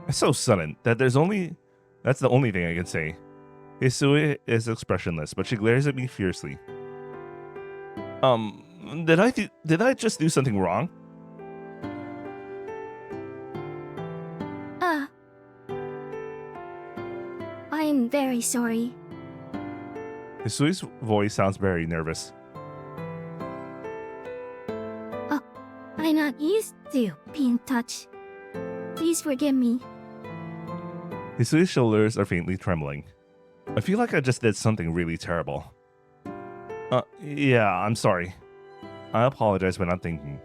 It's so sudden that that's the only thing I can say. Hisui is expressionless, but she glares at me fiercely. Did I just do something wrong? I am very sorry. Hisui's voice sounds very nervous. I'm not used to being touched. Please forgive me. Hisui's shoulders are faintly trembling. I feel like I just did something really terrible. Yeah, I'm sorry. I apologize for not thinking.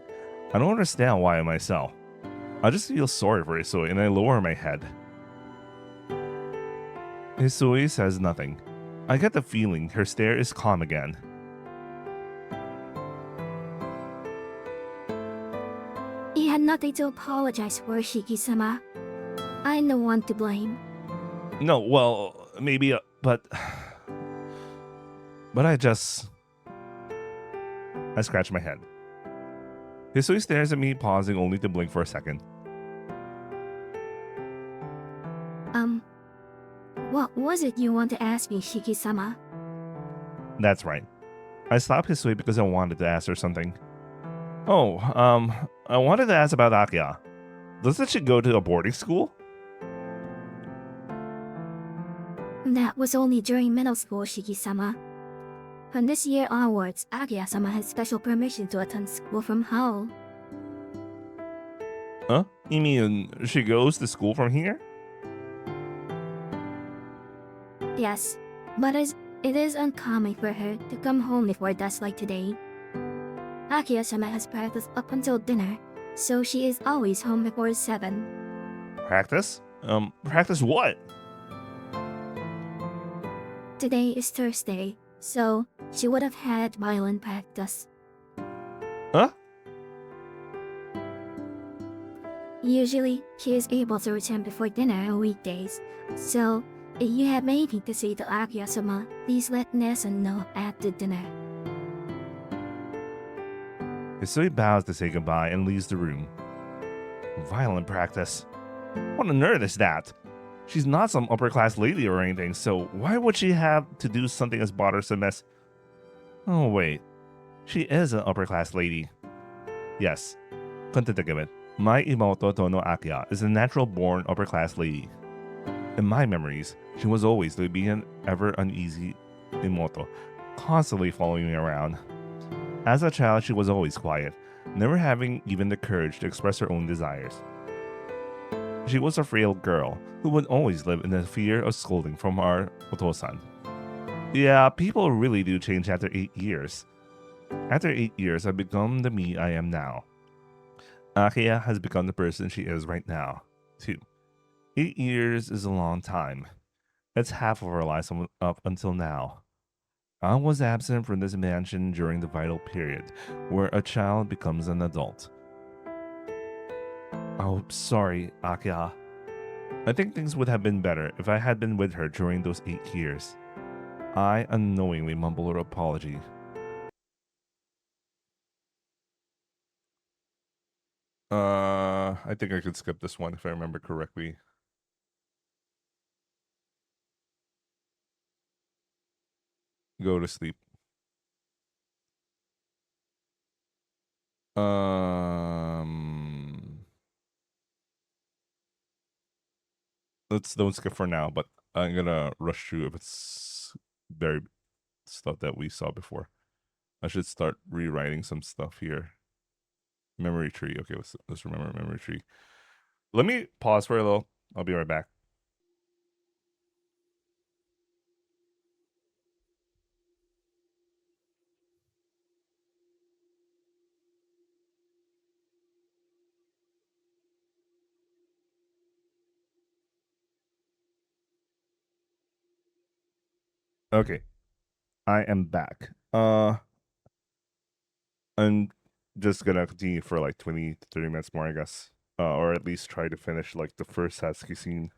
I don't understand why myself. I just feel sorry for Hisui and I lower my head. Hisui says nothing. I get the feeling her stare is calm again. You had nothing to apologize for, Shiki-sama. I'm the one to blame. No, well, maybe, but I scratch my head. Hisui stares at me, pausing only to blink for a second. What was it you want to ask me, Shiki-sama? That's right. I stopped Hisui because I wanted to ask her something. Oh, I wanted to ask about Akiha. Doesn't she go to a boarding school? That was only during middle school, Shiki-sama. From this year onwards, Akiha-sama has special permission to attend school from home. Huh? You mean she goes to school from here? Yes, but it is uncommon for her to come home before dusk like today. Akiha-sama has practiced up until dinner, so she is always home before 7. Practice? Practice what? Today is Thursday, so she would have had violin practice. Huh? Usually, she is able to return before dinner on weekdays, so if you have anything to say to Akiha-sama, please let Nessa know after dinner. Hisui bows to say goodbye and leaves the room. Violent practice. What on earth is that? She's not some upper-class lady or anything, so why would she have to do something as bothersome as... Oh wait, she is an upper-class lady. Yes, come to think of it, my Imoto Tono Akiha is a natural-born upper-class lady. In my memories, she was always the being ever uneasy Imoto, constantly following me around. As a child, she was always quiet, never having even the courage to express her own desires. She was a frail girl who would always live in the fear of scolding from our otosan. Yeah, people really do change after 8 years. After 8 years, I've become the me I am now. Akiha has become the person she is right now, too. 8 years is a long time. It's half of our lives up until now. I was absent from this mansion during the vital period, where a child becomes an adult. Oh, sorry, Akiha. I think things would have been better if I had been with her during those 8 years. I unknowingly mumbled her apology. I think I could skip this one if I remember correctly. Go to sleep. Let's don't skip for now, but I'm gonna rush through if it's very stuff that we saw before. I should start rewriting some stuff here. Memory tree. Okay, let's remember memory tree. Let me pause for a little. I'll be right back. Okay, I am back. I'm just gonna continue for like 20 to 30 minutes more, I guess. Or at least try to finish like the first Satsuki scene.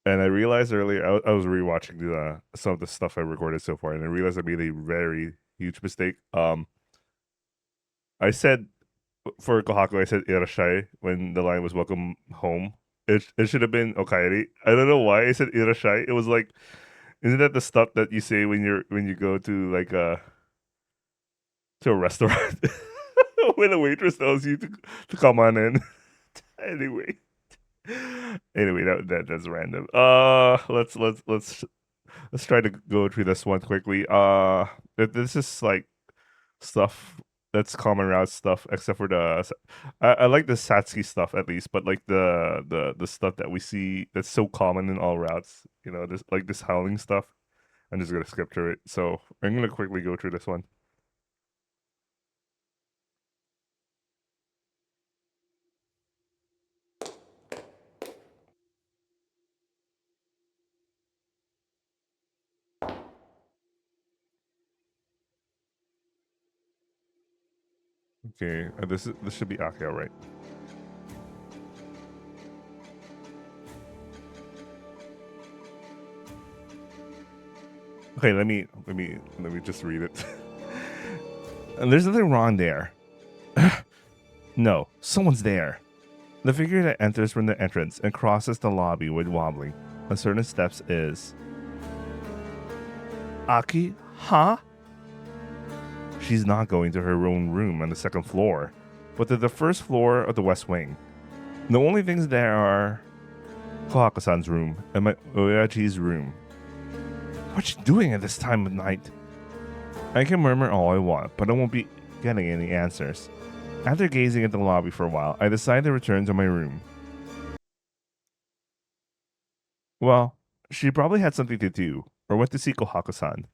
And I realized earlier, I was rewatching some of the stuff I recorded so far, and I realized I made a very huge mistake. I said for Kohaku, I said Irashai when the line was welcome home. It should have been Okaeri. I don't know why I said Irashai. It was like, isn't that the stuff that you say when you go to like to a restaurant when a waitress tells you to come on in? anyway, anyway, that's random. Let's try to go through this one quickly. This is like stuff that's common route stuff, except for I like the Satsuki stuff at least, but like the stuff that we see that's so common in all routes, this like this howling stuff. I'm just gonna skip through it. So I'm gonna quickly go through this one. Okay, this should be Akiha, right? Okay, let me just read it. And there's nothing wrong there. No, someone's there. The figure that enters from the entrance and crosses the lobby with wobbling uncertain steps is Aki, huh? She's not going to her own room on the second floor, but to the first floor of the West Wing. The only things there are Kohako-san's room and my Oyaji's room. What's she doing at this time of night? I can murmur all I want, but I won't be getting any answers. After gazing at the lobby for a while, I decide to return to my room. Well, she probably had something to do, or went to see Kohako-san.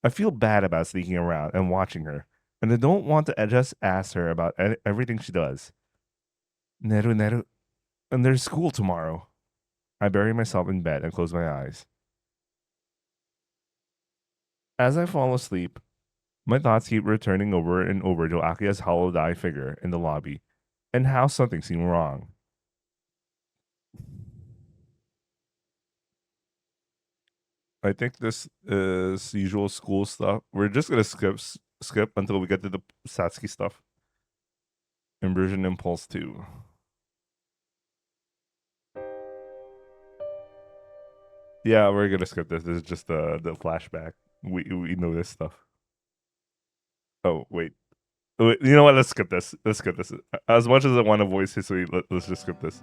I feel bad about sneaking around and watching her, and I don't want to just ask her about everything she does. Neru, Neru, and there's school tomorrow. I bury myself in bed and close my eyes. As I fall asleep, my thoughts keep returning over and over to Akia's hollowed eye figure in the lobby, and how something seemed wrong. I think this is usual school stuff. We're just gonna skip until we get to the Satsuki stuff. Inversion Impulse 2. Yeah, we're gonna skip this. This is just the flashback. We know this stuff. Oh wait. Wait, you know what? Let's skip this. Let's skip this. As much as I want to voice history, let's just skip this.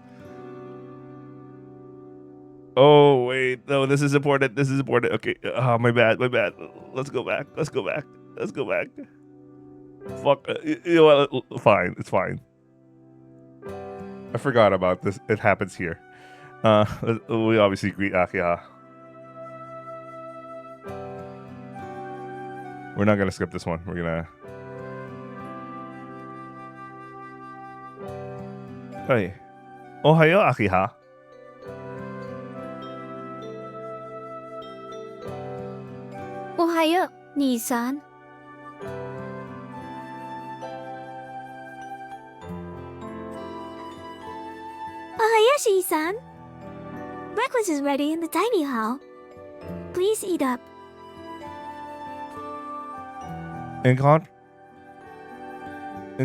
Oh wait, no, this is important. This is important. Okay, my bad, my bad. Let's go back. Let's go back. Let's go back. Fuck. You know what? Fine. It's fine. I forgot about this. It happens here. We obviously greet Akiha. We're not gonna skip this one. We're gonna. Hey. Ohayo, Akiha. Ohayo, Nissan. Ohayo-san. Breakfast is ready in the tiny hall. Please eat up. In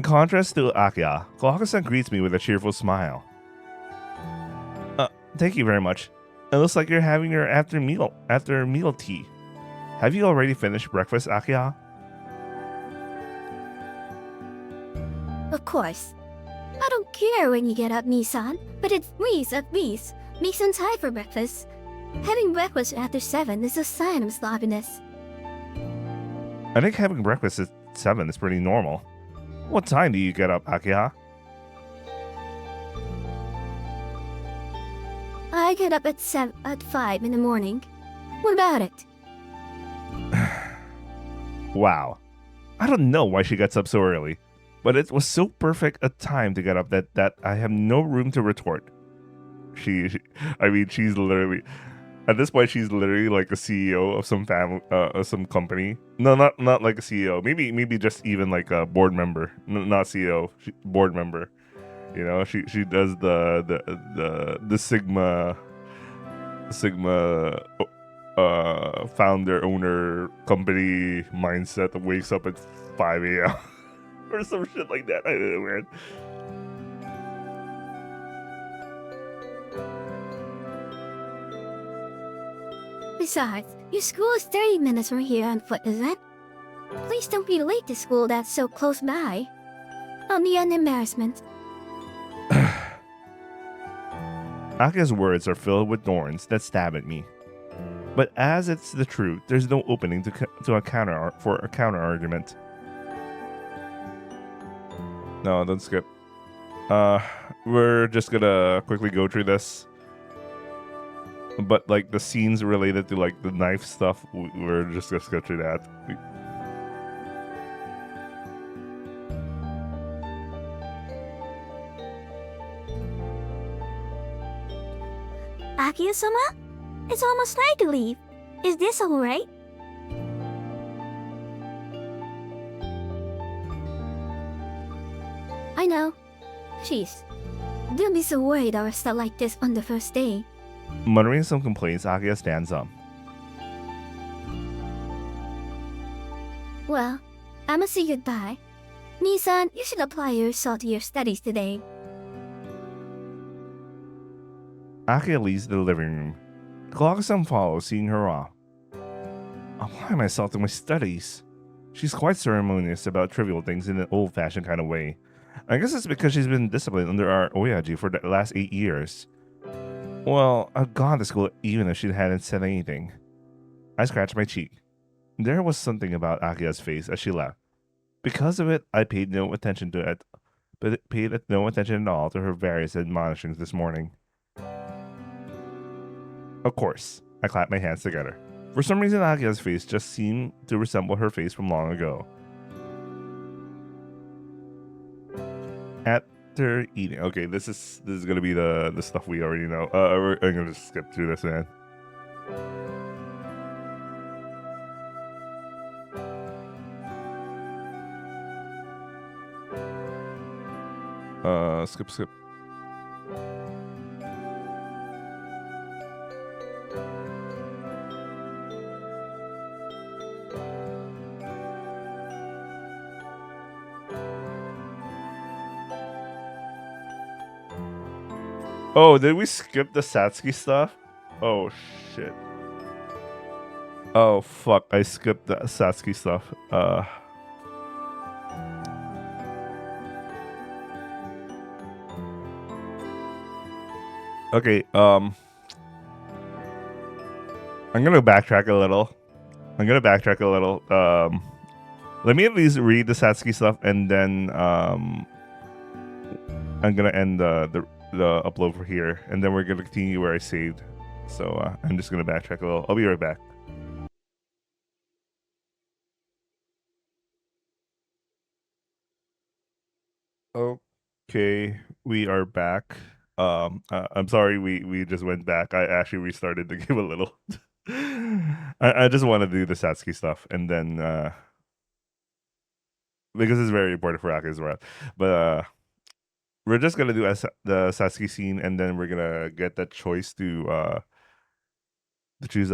contrast to Akiha, Kohaka-san greets me with a cheerful smile. Thank you very much. It looks like you're having your after meal tea. Have you already finished breakfast, Akiha? Of course. I don't care when you get up, Nissan, but it's Reese at least. Make some time for breakfast. Having breakfast after 7 is a sign of sloppiness. I think having breakfast at 7 is pretty normal. What time do you get up, Akiha? I get up at 5 in the morning. What about it? Wow. I don't know why she gets up so early, but it was so perfect a time to get up that I have no room to retort. She's literally, at this point, she's literally like a CEO of some family, some company. No, not like a CEO. Maybe just even like a board member, not CEO, board member. You know, she does the Sigma founder owner company mindset that wakes up at 5 a.m. or some shit like that. I don't know, man. Besides, your school is 30 minutes from here on foot, isn't it? Please don't be late to school that's so close by. I'll be an embarrassment. Akia's words are filled with thorns that stab at me. But as it's the truth, there's no opening to a counter argument. No, don't skip. We're just gonna quickly go through this. But like the scenes related to like the knife stuff, we're just gonna go through that. Akiha-sama? It's almost time to leave. Is this alright? I know. Jeez. Don't be so worried I was still like this on the first day. Muttering some complaints, Akiha stands up. Well, I'ma say goodbye. Nissan, you should apply yourself to your studies today. Akiha leaves the living room. Kohaka-san follows, seeing her off. Apply myself to my studies. She's quite ceremonious about trivial things in an old-fashioned kind of way. I guess it's because she's been disciplined under our Oyaji for the last 8 years. Well, I've gone to school even if she hadn't said anything. I scratched my cheek. There was something about Akiha's face as she left. Because of it, I paid no attention to it, but it paid no attention at all to her various admonishings this morning. Of course, I clapped my hands together. For some reason, Akiha's face just seemed to resemble her face from long ago. after eating. Okay, this is gonna be the stuff we already know. I'm gonna just skip through this, man. Skip. Oh, did we skip the Satsuki stuff? Oh shit. Oh fuck, I skipped the Satsuki stuff. Okay, I'm gonna backtrack a little. Let me at least read the Satsuki stuff, and then I'm gonna end the upload for here, and then we're gonna continue where I saved. So I'm just gonna backtrack a little. I'll be right back. Okay, we are back. I'm sorry we just went back. I actually restarted the game a little. I just want to do the Satsuki stuff, and then because it's very important for Aki as well. But we're just gonna do the Satsuki scene, and then we're gonna get that choice to choose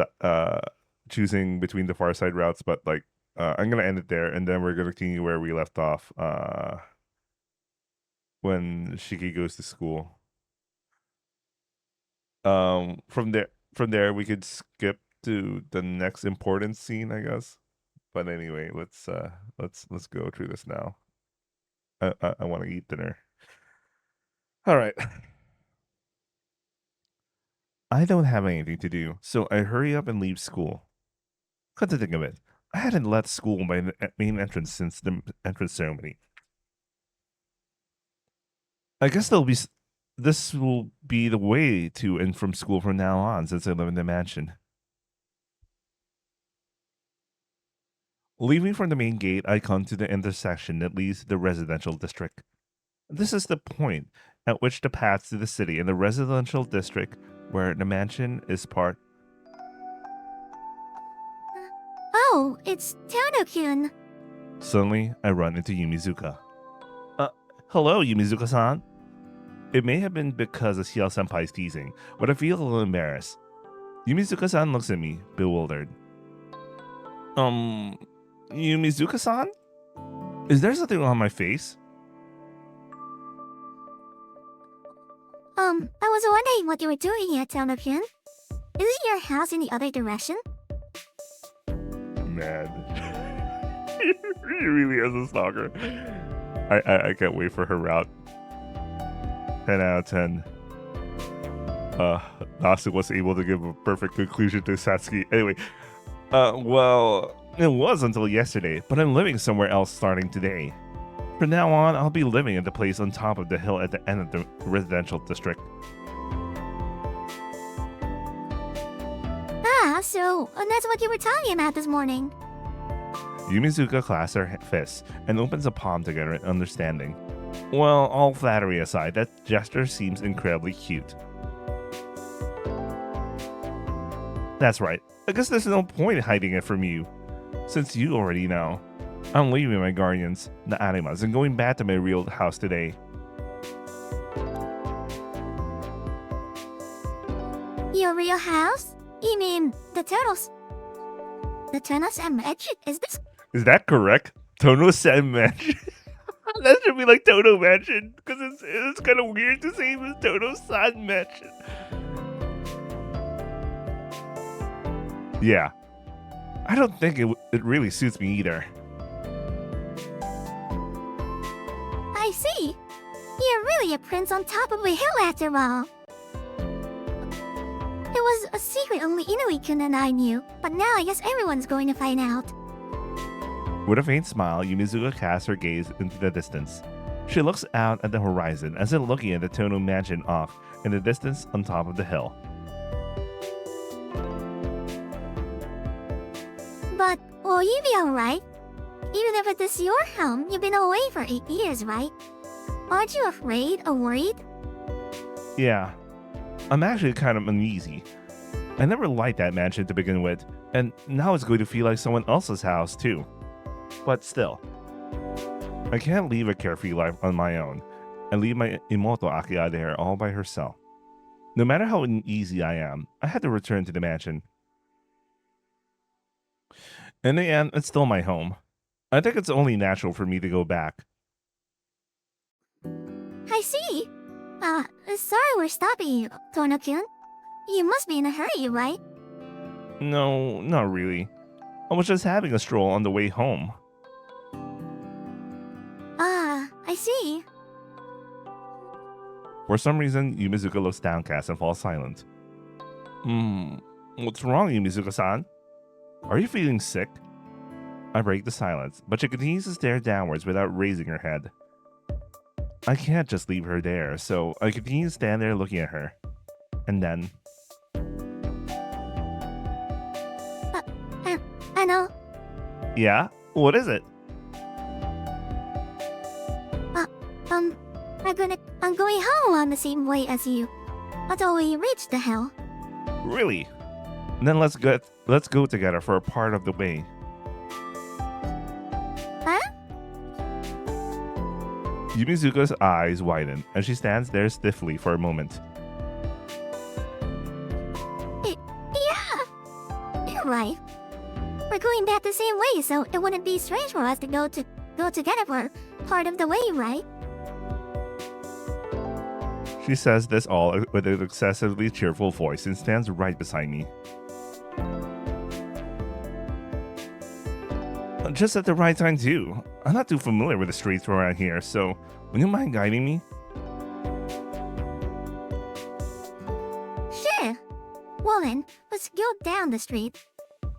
choosing between the far side routes. But like I'm gonna end it there, and then we're gonna continue where we left off when Shiki goes to school. From there we could skip to the next important scene, I guess. But anyway, let's go through this now. I want to eat dinner. All right. I don't have anything to do, so I hurry up and leave school. Come to think of it, I hadn't left school by the main entrance since the entrance ceremony. I guess this will be the way to and from school from now on, since I live in the mansion. Leaving from the main gate, I come to the intersection that leads to the residential district. This is the point at which the paths to the city and the residential district, where the mansion is part. Oh, it's Tano-kun. Suddenly, I run into Yumizuka. Hello, Yumizuka-san. It may have been because of Ciel-senpai's teasing, but I feel a little embarrassed. Yumizuka-san looks at me, bewildered. Yumizuka-san? Is there something on my face? I was wondering what you were doing here, Tano-kun. Isn't your house in the other direction? Man. He really is a stalker. I can't wait for her route. 10 out of 10. Nasu was able to give a perfect conclusion to Satsuki. Anyway, well, it was until yesterday, but I'm living somewhere else starting today. From now on, I'll be living at the place on top of the hill at the end of the residential district. Ah, so that's what you were talking about this morning. Yumizuka clasps her fists and opens a palm together in understanding. Well, all flattery aside, that gesture seems incredibly cute. That's right. I guess there's no point in hiding it from you, since you already know. I'm leaving my guardians, the Animas, and going back to my real house today. Your real house? You mean the turtles? The turtles and magic? Is that correct? Tono-san Mansion? That should be like Tono Mansion, because it's kind of weird to say it was Tono-san Mansion. Yeah. I don't think it really suits me either. I see. You're really a prince on top of a hill after all. It was a secret only Inui-kun and I knew, but now I guess everyone's going to find out. With a faint smile, Yumizuka casts her gaze into the distance. She looks out at the horizon as if looking at the Tono Mansion off in the distance on top of the hill. But will you be alright? Even if it is your home, you've been away for 8 years, right? Aren't you afraid or worried? Yeah, I'm actually kind of uneasy. I never liked that mansion to begin with, and now it's going to feel like someone else's house too. But still, I can't leave a carefree life on my own and leave my Imoto Akiha there all by herself. No matter how uneasy I am, I had to return to the mansion. In the end, it's still my home. I think it's only natural for me to go back. I see. Sorry we're stopping you, Tono-kun. You must be in a hurry, right? No, not really. I was just having a stroll on the way home. I see. For some reason, Yumizuka looks downcast and falls silent. What's wrong, Yumizuka-san? Are you feeling sick? I break the silence, but she continues to stare downwards without raising her head. I can't just leave her there, so I continue to stand there looking at her. And then, I know. yeah? What is it? I'm going home on the same way as you. Until we reach the hill. Really? Then let's go together for a part of the way. Huh? Yumizuka's eyes widen, and she stands there stiffly for a moment. Yeah. You're right. We're going back the same way, so it wouldn't be strange for us to go together for part of the way, right? She says this all with an excessively cheerful voice and stands right beside me. Just at the right time too. I'm not too familiar with the streets around here, so would you mind guiding me? Sure. Well then, let's go down the street.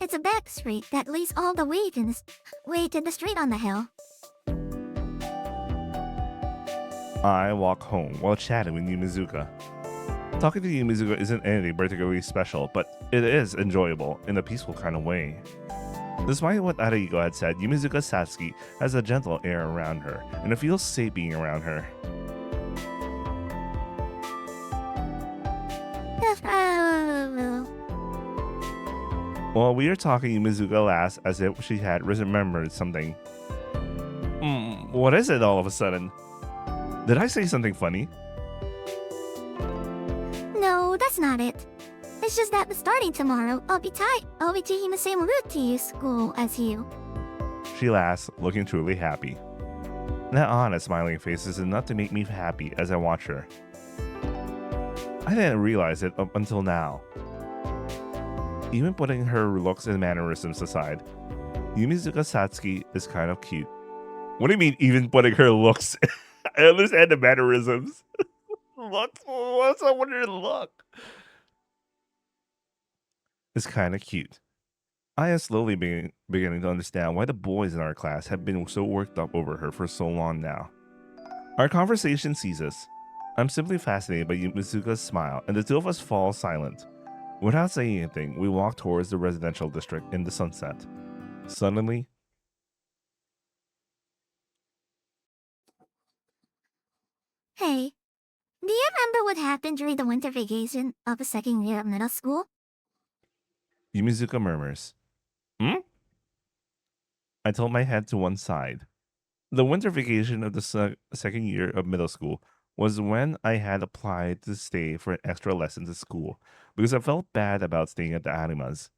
It's a back street that leads all the way to the street on the hill. I walk home while chatting with Yumizuka. Talking to Yumizuka isn't anything particularly special, but it is enjoyable in a peaceful kind of way. Despite what Ariko had said, Yumizuka Satsuki has a gentle air around her, and it feels safe being around her. While we are talking, Yumizuka laughs as if she had remembered something. What is it all of a sudden? Did I say something funny? No, that's not it. It's just that starting tomorrow, I'll be taking the same route to school as you. She laughs, looking truly happy. That honest, smiling face is enough to make me happy as I watch her. I didn't realize it up until now. Even putting her looks and mannerisms aside, Yumizuka Satsuki is kind of cute. What do you mean, even putting her looks? I understand the mannerisms. What's up with her look? It's kind of cute. I am slowly beginning to understand why the boys in our class have been so worked up over her for so long now. Our conversation ceases. I'm simply fascinated by Yumizuka's smile, and the two of us fall silent. Without saying anything, we walk towards the residential district in the sunset. Suddenly, Hey, do you remember what happened during the winter vacation of the second year of middle school? Yumizuka murmurs, "Hmm?" I tilt my head to one side. The winter vacation of the second year of middle school was when I had applied to stay for an extra lessons at school because I felt bad about staying at the Arimas.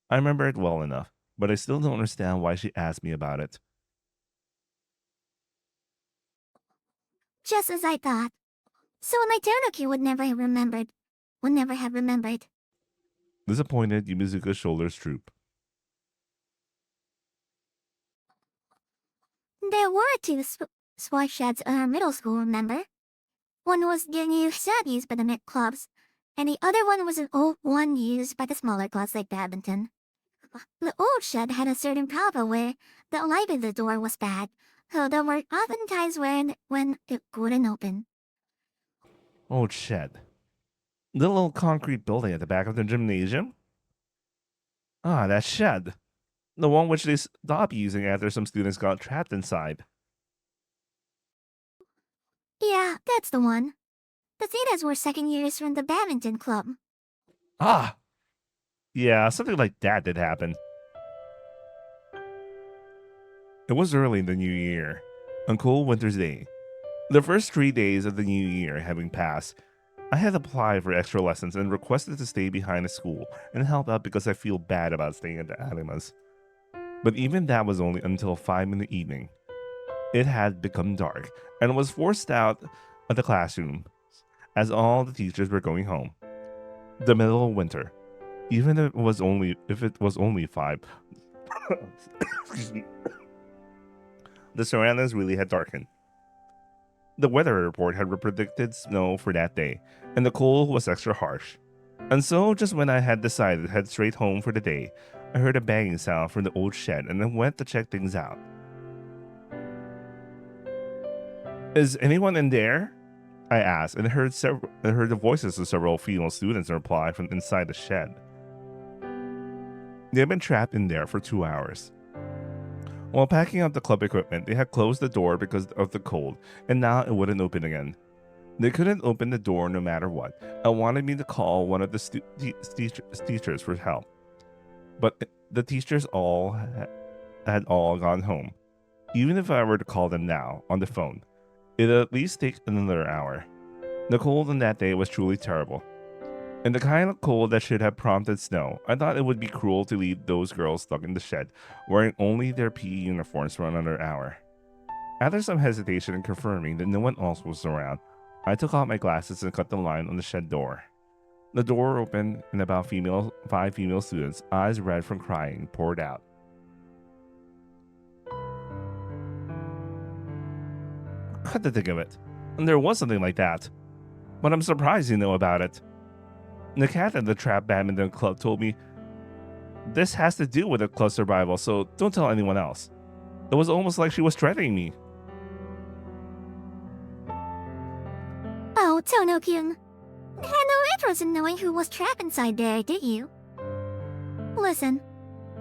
I remember it well enough, but I still don't understand why she asked me about it. Just as I thought. So my Tanuki would never have remembered. Would never have remembered. Disappointed, Yumizuka's shoulders droop. There were two sports sheds in our middle school, remember? One was the new shed used by the mid clubs, and the other one was an old one used by the smaller clubs like badminton. The old shed had a certain problem where the light in the door was bad, so there were often times when it wouldn't open. Old shed. The little concrete building at the back of the gymnasium? Ah, that shed. The one which they stopped using after some students got trapped inside. Yeah, that's the one. The Zetas were second years from the badminton club. Ah, yeah, something like that did happen. It was early in the new year, on cool winter's day. The first 3 days of the new year having passed, I had applied for extra lessons and requested to stay behind the school and help out because I feel bad about staying at the animas. But even that was only until 5 in the evening. It had become dark and was forced out of the classroom as all the teachers were going home. The middle of winter, even if it was only 5. Excuse me. The surroundings really had darkened. The weather report had predicted snow for that day, and the cold was extra harsh. And so, just when I had decided to head straight home for the day, I heard a banging sound from the old shed and then went to check things out. Is anyone in there? I asked, and heard the voices of several female students reply from inside the shed. They had been trapped in there for 2 hours. While packing up the club equipment, they had closed the door because of the cold, and now it wouldn't open again. They couldn't open the door no matter what, and wanted me to call one of the teachers for help. But the teachers had all gone home. Even if I were to call them now on the phone, it'd at least take another hour. The cold on that day was truly terrible. And the kind of cold that should have prompted snow, I thought it would be cruel to leave those girls stuck in the shed, wearing only their PE uniforms for another hour. After some hesitation and confirming that no one else was around, I took off my glasses and cut the line on the shed door. The door opened and about 5 female students, eyes red from crying, poured out. Cut to think of it. And there was something like that. But I'm surprised you know about it. The cat at the trap badminton club told me this has to do with the club survival, so don't tell anyone else. It was almost like she was threatening me. Oh, Tono-kyun. Had no interest in knowing who was trapped inside there, did you? Listen,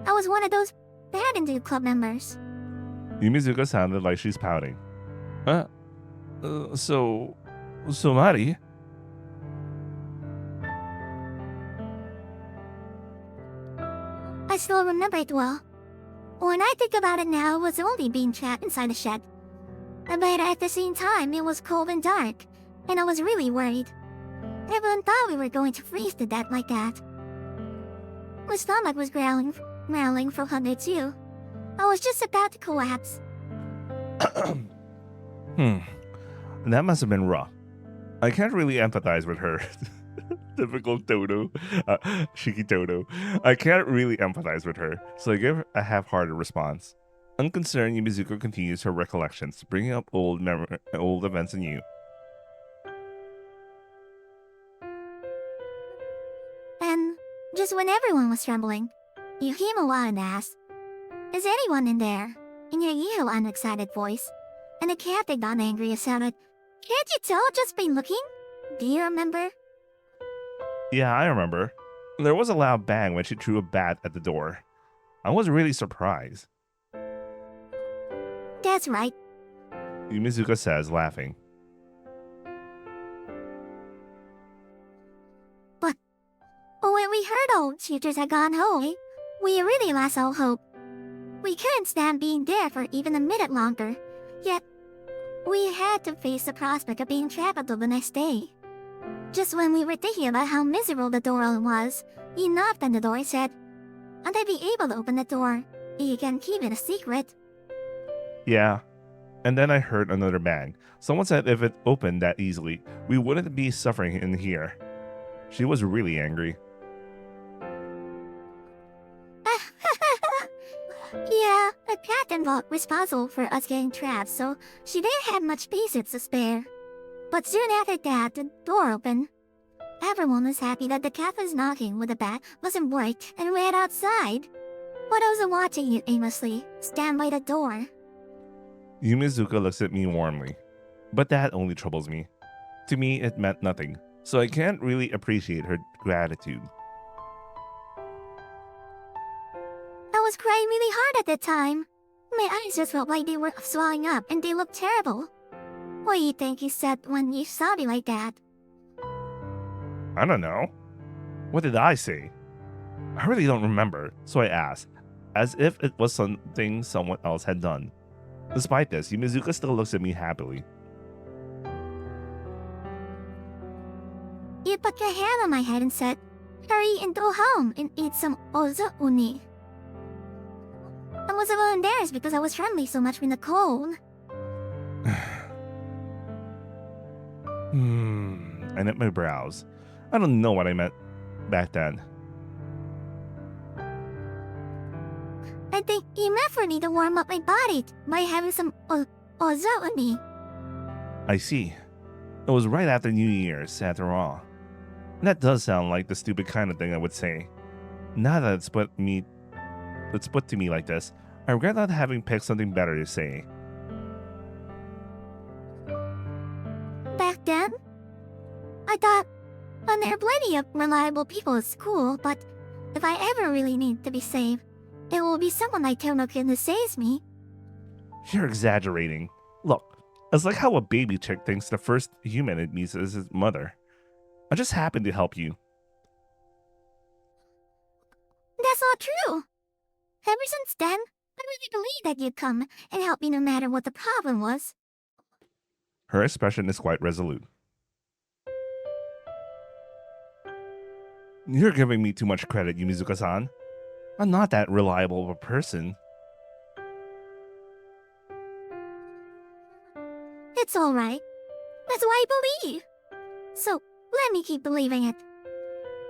I was one of those badminton club members. Yumizuka sounded like she's pouting. So Mari? I still remember it well. When I think about it now, it was only being trapped inside the shed. But at the same time, it was cold and dark, and I was really worried. Everyone thought we were going to freeze to death like that. My stomach was growling from hunger too. I was just about to collapse. That must have been rough. I can't really empathize with her. Typical Toto. Shiki Toto. I can't really empathize with her, so I give a half-hearted response. Unconcerned, Yumizuka continues her recollections, bringing up old events anew. And just when everyone was trembling, Yuhimawa asked, "Is anyone in there?" In your usual unexcited voice. And the cat that got angry and shouted, "Can't you tell just by looking? Do you remember?" Yeah, I remember. There was a loud bang when she threw a bat at the door. I was really surprised. That's right. Yumizuka says, laughing. But when we heard all teachers had gone home, we really lost all hope. We couldn't stand being there for even a minute longer. Yet, we had to face the prospect of being trapped until the next day. Just when we were thinking about how miserable the door was, he knocked on the door and said, "I'd be able to open the door. You can keep it a secret." Yeah. And then I heard another bang. Someone said if it opened that easily, we wouldn't be suffering in here. She was really angry. Yeah, the captain was responsible for us getting trapped, so she didn't have much patience to spare. But soon after that, the door opened. Everyone was happy that the cat was knocking with the bat wasn't worked and ran outside. But I was watching you aimlessly stand by the door. Yumizuka looks at me warmly. But that only troubles me. To me, it meant nothing, so I can't really appreciate her gratitude. I was crying really hard at the time. My eyes just felt like they were swelling up and they looked terrible. What do you think you said when you saw me like that? I don't know. What did I say? I really don't remember, so I asked, as if it was something someone else had done. Despite this, Yumizuka still looks at me happily. You put your hand on my head and said, "Hurry and go home and eat some ozo uni." I was a little embarrassed because I was trembling so much in the cold. I knit my brows. I don't know what I meant back then. I think you meant for me to warm up my body by having some ozo uni. I see. It was right after New Year's, after all. That does sound like the stupid kind of thing I would say. Now that it's put to me like this, I regret not having picked something better to say. Back then, I thought, there are plenty of reliable people at school, but if I ever really need to be saved, it will be someone like Tono-kun who saves me. You're exaggerating. Look, it's like how a baby chick thinks the first human it meets is his mother. I just happened to help you. That's not true. Ever since then, I really believed that you'd come and help me no matter what the problem was. Her expression is quite resolute. You're giving me too much credit, Yumizuka-san. I'm not that reliable of a person. It's alright. That's why I believe. So, let me keep believing it.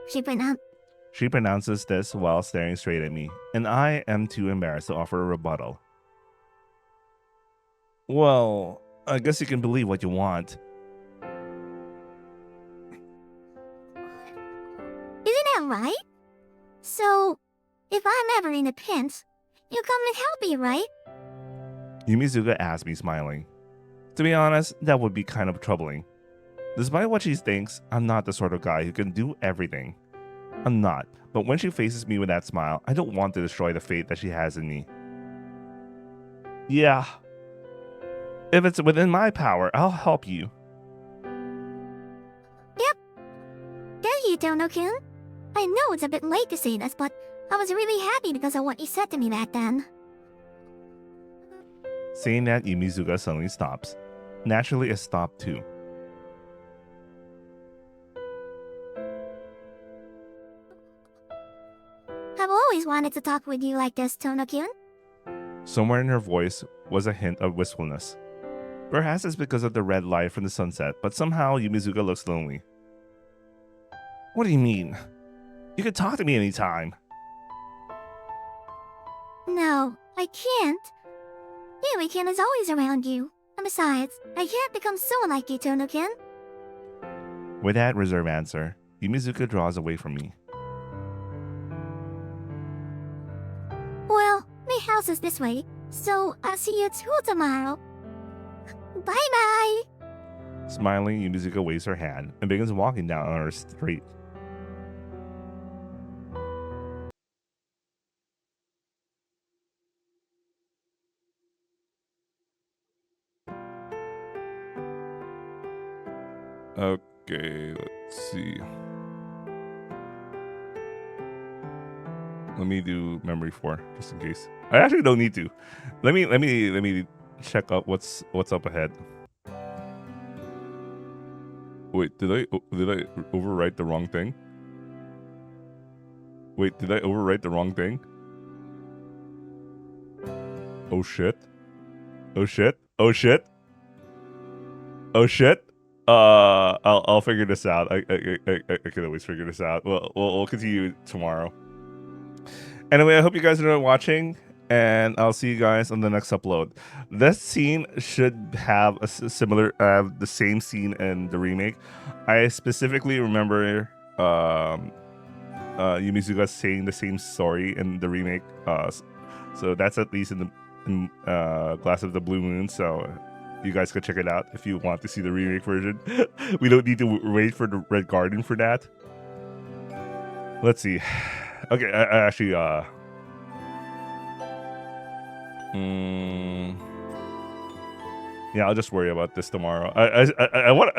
She pronounces this while staring straight at me, and I am too embarrassed to offer a rebuttal. Well, I guess you can believe what you want. Isn't that right? So, if I'm ever in a pinch, you'll come and help me, right? Yumizuka asked me, smiling. To be honest, that would be kind of troubling. Despite what she thinks, I'm not the sort of guy who can do everything. I'm not, but when she faces me with that smile, I don't want to destroy the faith that she has in me. Yeah. If it's within my power, I'll help you. Yep. Thank you, Tono-kun. I know it's a bit late to say this, but I was really happy because of what you said to me back then. Saying that, Yumizuka suddenly stops. Naturally, I stopped too. I've always wanted to talk with you like this, Tono-kun. Somewhere in her voice was a hint of wistfulness. Perhaps it's because of the red light from the sunset, but somehow Yumizuka looks lonely. What do you mean? You can talk to me anytime. No, I can't. Yui-kun is always around you. And besides, I can't become someone like you, Tono-kun. With that reserved answer, Yumizuka draws away from me. Well, my house is this way, so I'll see you at school tomorrow. Bye-bye! Smiling, Yumizuka waves her hand and begins walking down our street. Okay, let's see. Let me do memory 4 just in case. I actually don't need to. Let me check up what's up ahead. Wait, did I overwrite the wrong thing? Wait, did I overwrite the wrong thing? Oh shit. Oh shit. Oh shit. Oh shit. I'll figure this out. I can always figure this out. We'll continue tomorrow. Anyway, I hope you guys enjoyed watching, and I'll see you guys on the next upload. This scene should have a similar, the same scene in the remake. I specifically remember Yumizuka saying the same story in the remake. So that's at least in Glass of the Blue Moon. So you guys can check it out if you want to see the remake version. We don't need to wait for the Red Garden for that. Let's see. Okay, I actually Yeah, I'll just worry about this tomorrow. I want.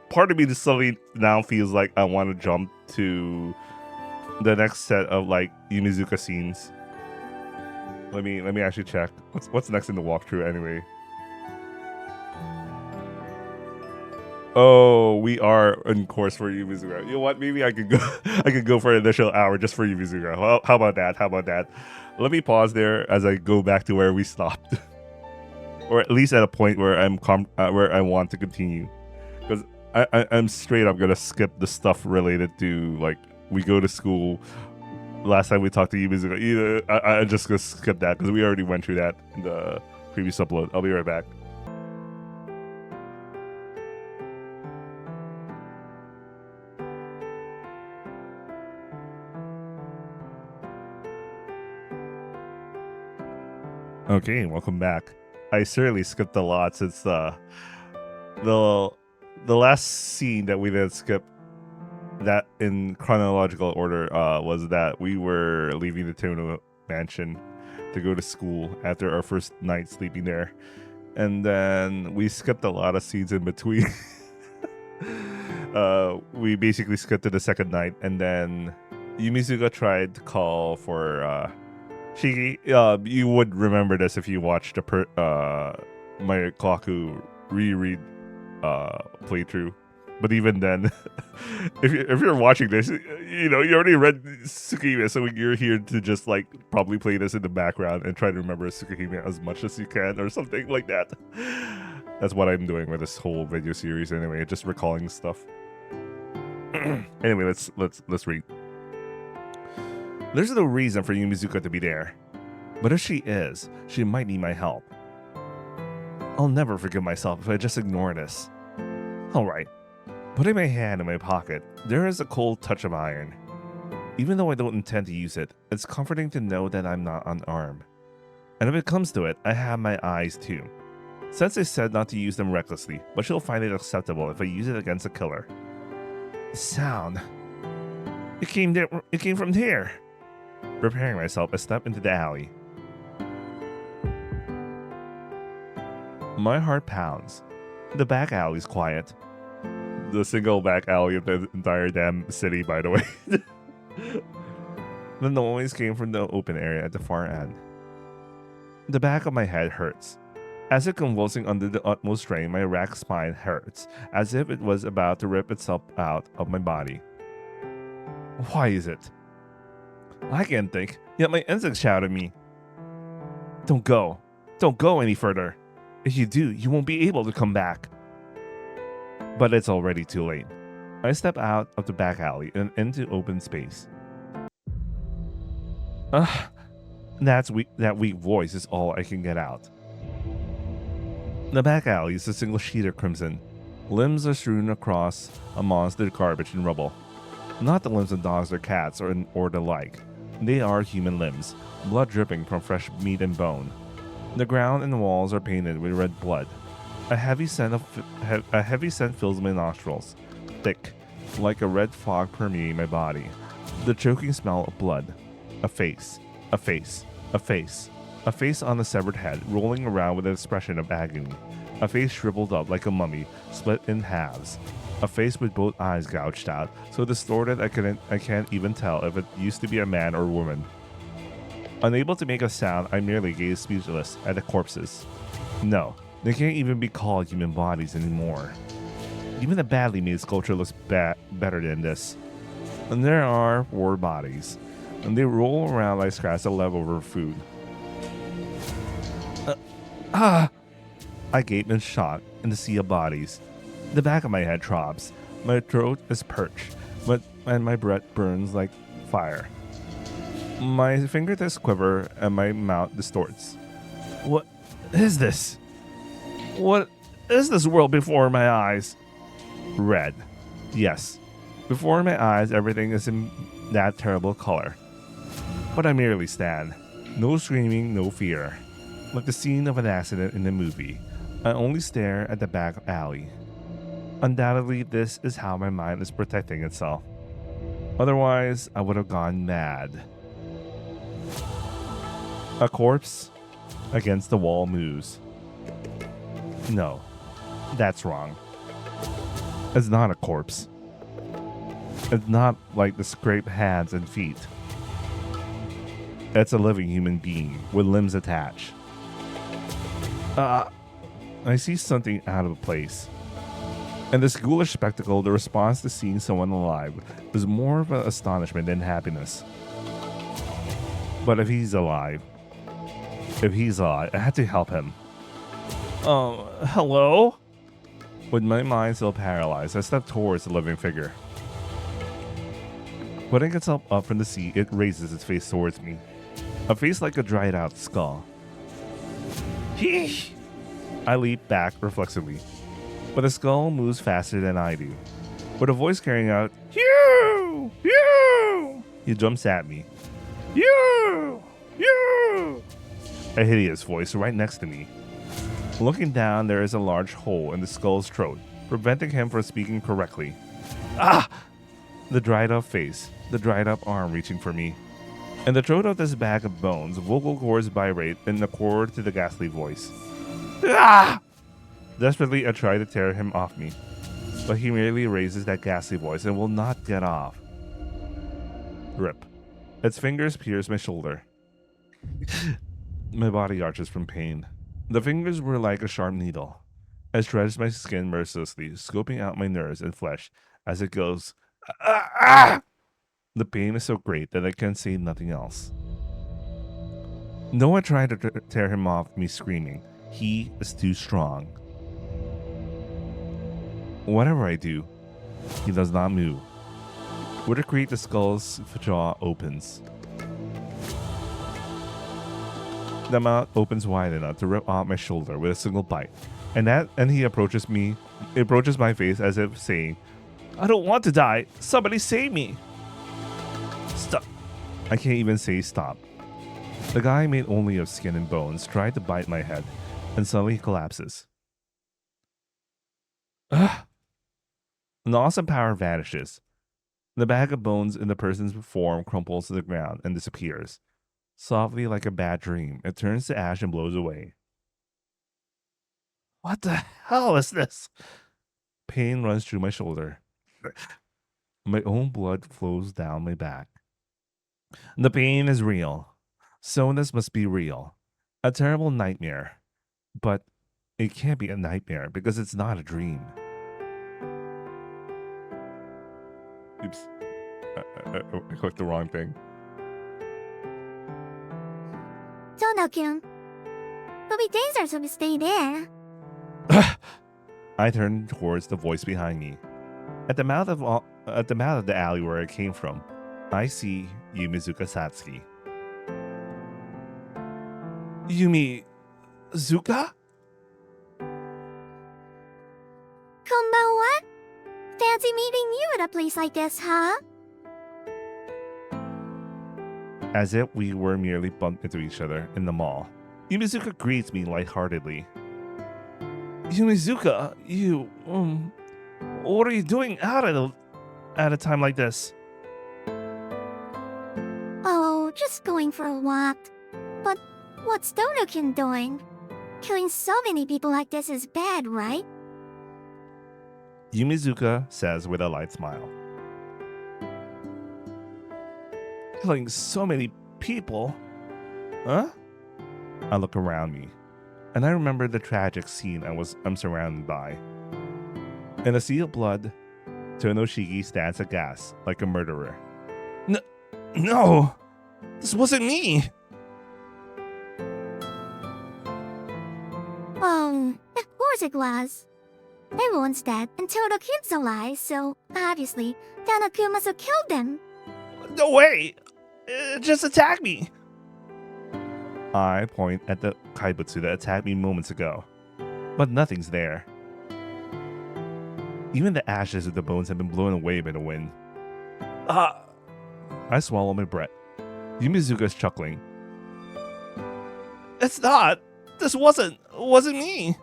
Part of me just suddenly now feels like I want to jump to the next set of like Yumizuka scenes. Let me actually check. What's next in the walkthrough anyway? Oh, we are in course for Yumizuka. You know what? Maybe I could go. I could go for an additional hour just for Yumizuka. Well, how about that? How about that? Let me pause there as I go back to where we stopped, or at least at a point where where I want to continue, because I'm straight up gonna skip the stuff related to like we go to school. Last time we talked to Yumizuka, I'm just gonna skip that because we already went through that in the previous upload. I'll be right back. Okay, welcome back. I certainly skipped a lot since the last scene that we did skip that in chronological order was that we were leaving the Tono mansion to go to school after our first night sleeping there, and then we skipped a lot of scenes in between. We basically skipped to the second night, and then Yumizuka tried to call for Shiki. You would remember this if you watched my Kaku reread playthrough. But even then, if you're watching this, you already read Tsukhime, so you're here to just like probably play this in the background and try to remember Tsukhime as much as you can, or something like that. That's what I'm doing with this whole video series anyway, just recalling stuff. Anyway, let's read. There's no reason for Yumizuka to be there, but if she is, she might need my help. I'll never forgive myself if I just ignore this. Alright. Putting my hand in my pocket, there is a cold touch of iron. Even though I don't intend to use it, it's comforting to know that I'm not unarmed. And if it comes to it, I have my eyes too. Sensei said not to use them recklessly, but she'll find it acceptable if I use it against a killer. The sound. It came from here. Preparing myself, I step into the alley. My heart pounds. The back alley's quiet. The single back alley of the entire damn city, by the way. The noise came from the open area at the far end. The back of my head hurts. As if convulsing under the utmost strain, my racked spine hurts, as if it was about to rip itself out of my body. Why is it? I can't think, yet my instincts shout at me. Don't go. Don't go any further. If you do, you won't be able to come back. But it's already too late. I step out of the back alley and into open space. That weak voice is all I can get out. The back alley is a single sheet of crimson. Limbs are strewn across amongst the garbage and rubble. Not the limbs of dogs or cats or the like. They are human limbs, blood dripping from fresh meat and bone. The ground and the walls are painted with red blood. A heavy scent fills my nostrils, thick, like a red fog permeating my body. The choking smell of blood. A face on a severed head, rolling around with an expression of agony. A face shriveled up like a mummy, split in halves. A face with both eyes gouged out, so distorted I can't even tell if it used to be a man or woman. Unable to make a sound, I merely gaze speechless at the corpses. No, they can't even be called human bodies anymore. Even a badly made sculpture looks better than this. And there are 4 bodies, and they roll around like scraps of leftover food. I gape in shock in the sea of bodies. The back of my head throbs, my throat is parched, and my breath burns like fire. My fingertips quiver and my mouth distorts. What is this? What is this world before my eyes? Red. Yes. Before my eyes, everything is in that terrible color. But I merely stand. No screaming, no fear. Like the scene of an accident in a movie, I only stare at the back alley. Undoubtedly, this is how my mind is protecting itself. Otherwise, I would have gone mad. A corpse against the wall moves. No, that's wrong. It's not a corpse. It's not like the scraped hands and feet. It's a living human being with limbs attached. I see something out of place. In this ghoulish spectacle, the response to seeing someone alive is more of an astonishment than happiness. But if he's alive, I had to help him. Hello? With my mind still paralyzed, I step towards the living figure. Putting itself up from the sea, it raises its face towards me. A face like a dried out skull. Heesh! I leap back reflexively, but the skull moves faster than I do. With a voice carrying out, "Phew! Phew!" He jumps at me. "You! You!" A hideous voice right next to me. Looking down, there is a large hole in the skull's throat, preventing him from speaking correctly. Ah! The dried up face, the dried up arm reaching for me. In the throat of this bag of bones, vocal cords vibrate in accord to the ghastly voice. Ah! Desperately, I try to tear him off me, but he merely raises that ghastly voice and will not get off. Rip. Its fingers pierce my shoulder. My body arches from pain. The fingers were like a sharp needle. I stretch my skin mercilessly, scoping out my nerves and flesh as it goes. Ah! Ah! The pain is so great that I can say nothing else. No one tried to tear him off me screaming. He is too strong. Whatever I do, he does not move. With a creak, the skull's jaw opens. The mouth opens wide enough to rip off my shoulder with a single bite, and he approaches my face as if saying, "I don't want to die. Somebody save me." Stop. I can't even say stop. The guy made only of skin and bones tried to bite my head, and suddenly collapses. Ugh. An awesome power vanishes. The bag of bones in the person's form crumples to the ground and disappears. Softly like a bad dream, it turns to ash and blows away. What the hell is this? Pain runs through my shoulder. My own blood flows down my back. The pain is real. So this must be real. A terrible nightmare. But it can't be a nightmare because it's not a dream. Oops. I clicked the wrong thing. Dono-kun, it'll be dangerous if we stay there. I turn towards the voice behind me. At the mouth of the alley where I came from, I see Yumizuka Satsuki. Yumizuka? Konbanwa? Fancy meeting you at a place like this, huh? As if we were merely bumped into each other in the mall, Yumizuka greets me lightheartedly. Yumizuka, what are you doing out at a time like this? Oh, just going for a walk. But what's Dono-kun doing? Killing so many people like this is bad, right? Yumizuka says with a light smile. Killing so many people? Huh? I look around me, and I remember the tragic scene I'm surrounded by. In a sea of blood, Tonoshiki stands aghast like a murderer. No! This wasn't me! Of course it was. Everyone's dead until Dono-kun's alive, so obviously Dono-kun must have killed them. No way! Just attack me! I point at the kaibutsu that attacked me moments ago, but nothing's there. Even the ashes of the bones have been blown away by the wind. I swallow my breath. Yumizuka's chuckling. It's not! This wasn't me!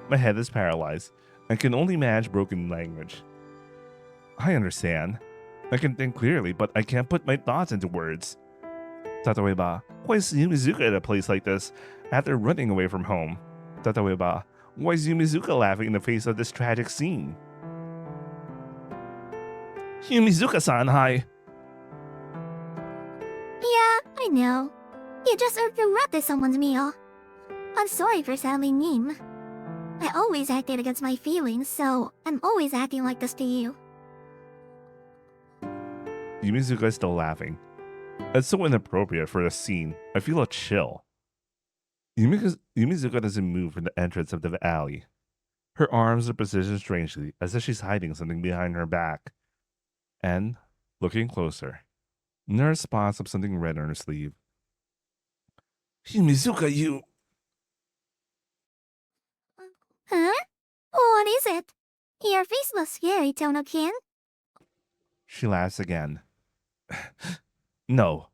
My head is paralyzed and can only manage broken language. I understand. I can think clearly, but I can't put my thoughts into words. Tataeba, why is Yumizuka at a place like this after running away from home? Tataeba, Why is Yumizuka laughing in the face of this tragic scene? Yumizuka-san, hi. Yeah, I know. You just interrupted someone's meal. I'm sorry for sounding mean. I always acted against my feelings, so I'm always acting like this to you. Yumizuka is still laughing. It's so inappropriate for the scene. I feel a chill. Yumizuka doesn't move from the entrance of the alley. Her arms are positioned strangely, as if she's hiding something behind her back. And, looking closer, there are spots of something red on her sleeve. Yumizuka, you... Huh? What is it? Your face looks scary, Tono-kin. She laughs again. No.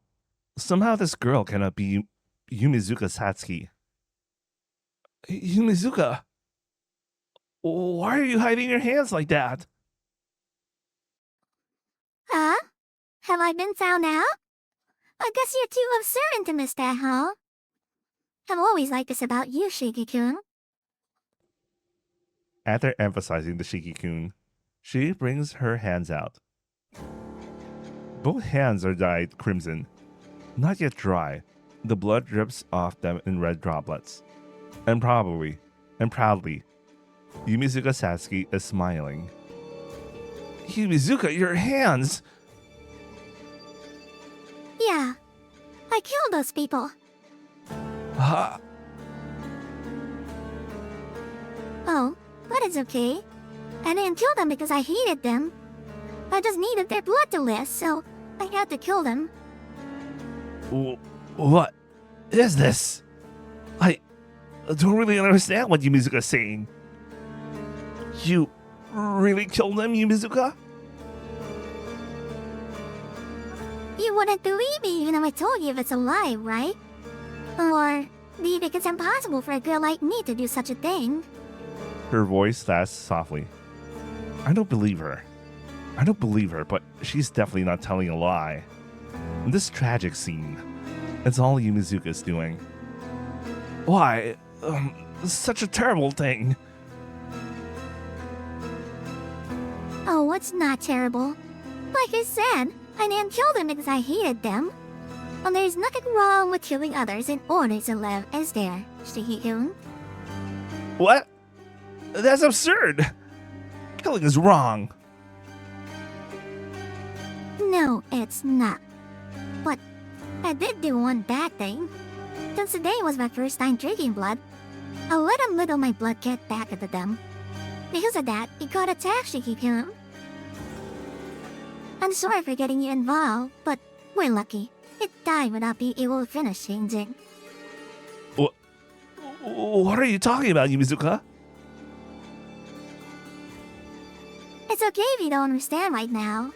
Somehow this girl cannot be Yumizuka Satsuki. Yumizuka! Why are you hiding your hands like that? Huh? Have I been found out? I guess you're too observant to miss that, huh? I've always liked this about you, Shiki-kun. After emphasizing the Shiki-kun, she brings her hands out. Both hands are dyed crimson. Not yet dry, the blood drips off them in red droplets. And proudly, Yumizuka Satsuki is smiling. Yumizuka, your hands! Yeah, I killed those people. Huh? Oh, but it's okay. I didn't kill them because I hated them. I just needed their blood to live, so I had to kill them. What is this? I don't really understand what Yumizuka is saying. You really killed them, Yumizuka? You wouldn't believe me even if I told you if it's a lie, right? Or do you think it's impossible for a girl like me to do such a thing? Her voice laughs softly. I don't believe her. But she's definitely not telling a lie. This tragic scene, it's all Yumizuka is doing. Why? Such a terrible thing. Oh, it's not terrible. Like I said, I didn't kill them because I hated them. And there's nothing wrong with killing others in order to live, is there, Shiki-kun? What? That's absurd. Killing is wrong. No, it's not. But I did do one bad thing. Since today was my first time drinking blood, I let a little of my blood get back into them. Because of that, it got attacked, Shiki-kun. I'm sorry for getting you involved, but we're lucky. It died without being able to finish changing. What are you talking about, Yumizuka? It's okay if you don't understand right now.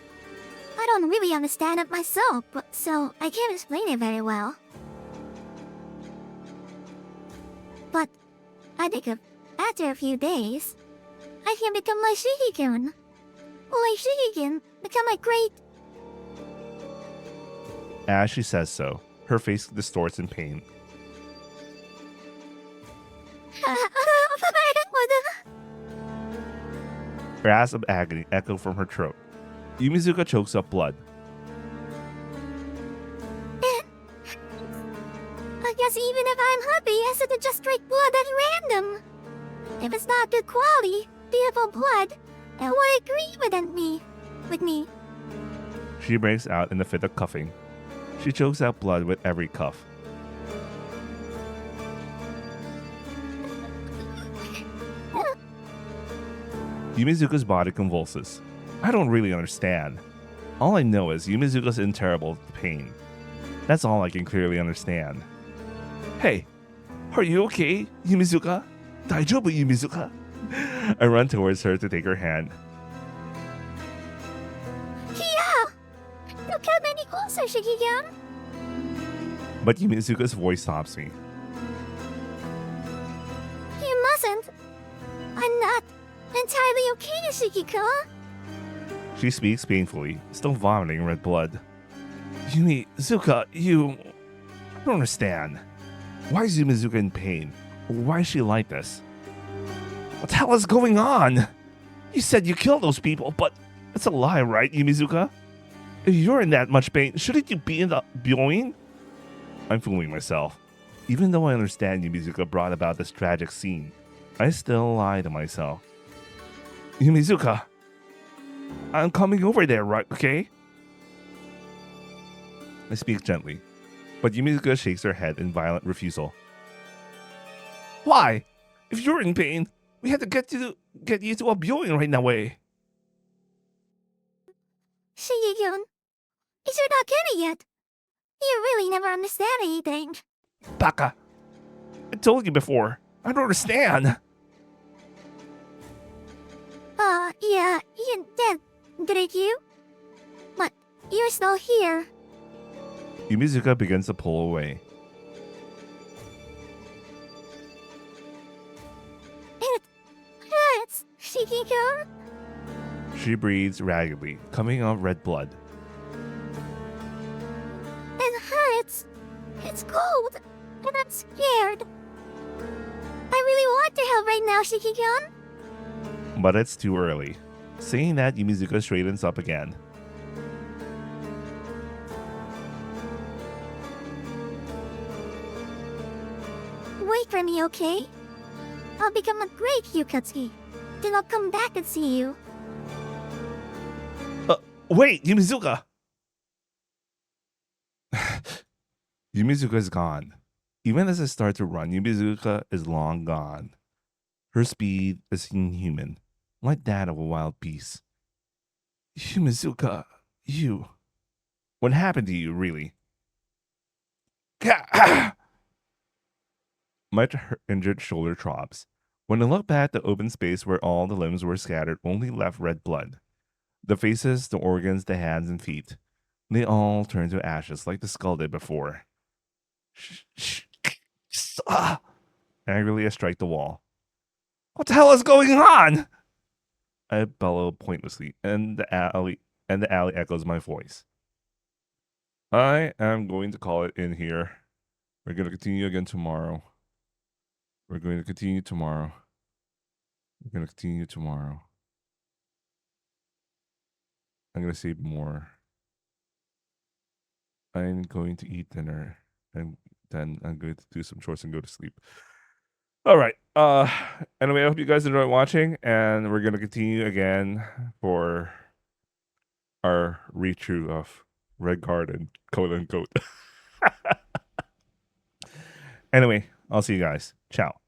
I don't really understand it myself, but so I can't explain it very well. But I think after a few days, I can become like Shiki-kun. Like Shiki-kun, become a great... As she says so, her face distorts in pain. Cries of agony echo from her throat. Yumizuka chokes up blood. I guess even if I'm happy, I shouldn't just drink blood at random. If it's not good quality, beautiful blood, it won't agree with me. She breaks out in a fit of coughing. She chokes out blood with every cough. Yumizuka's body convulses. I don't really understand. All I know is Yumizuka's in terrible pain. That's all I can clearly understand. Hey, are you okay, Yumizuka? Daijoubu, Yumizuka? I run towards her to take her hand. Yeah! Don't come any closer, Shiki-kun. But Yumizuka's voice stops me. You mustn't. I'm not entirely okay, Shiki-kun. She speaks painfully, still vomiting red blood. Yumizuka, I don't understand. Why is Yumizuka in pain? Why is she like this? What the hell is going on? You said you killed those people, but it's a lie, right, Yumizuka? If you're in that much pain, shouldn't you be in the Byoin? I'm fooling myself. Even though I understand Yumizuka brought about this tragic scene, I still lie to myself. Yumizuka, I'm coming over there, right, okay? I speak gently, but Yumizuka shakes her head in violent refusal. Why? If you're in pain, we have to get you to a Byoin right now, way. Shige-kun, is your not getting yet? You really never understand anything. Baka, I told you before. I don't understand. Yeah, you did, didn't you? But you're still here. Yumizuka begins to pull away. It hurts, Shige-kun. She breathes raggedly, coming out red blood. It hurts. It's cold, and I'm scared. I really want to help right now, Shige-kun. But it's too early. Saying that, Yumizuka straightens up again. Wait for me, okay? I'll become a great Hyukatsuki. Then I'll come back and see you. Wait, Yumizuka! Yumizuka is gone. Even as I start to run, Yumizuka is long gone. Her speed is inhuman, like that of a wild beast. Yumizuka, you. What happened to you, really? My injured shoulder throbs. When I look back at the open space where all the limbs were scattered, only left red blood. The faces, the organs, the hands and feet. They all turned to ashes like the skull did before. Angrily, I strike the wall. What the hell is going on? I bellow pointlessly, and the alley echoes my voice. I am going to call it in here. We're going to continue again tomorrow. We're going to continue tomorrow. I'm going to save more. I'm going to eat dinner, and then I'm going to do some chores and go to sleep. All right. Anyway, I hope you guys enjoyed watching, and we're going to continue again for our read-through of Red Garden, quote unquote. Anyway, I'll see you guys. Ciao.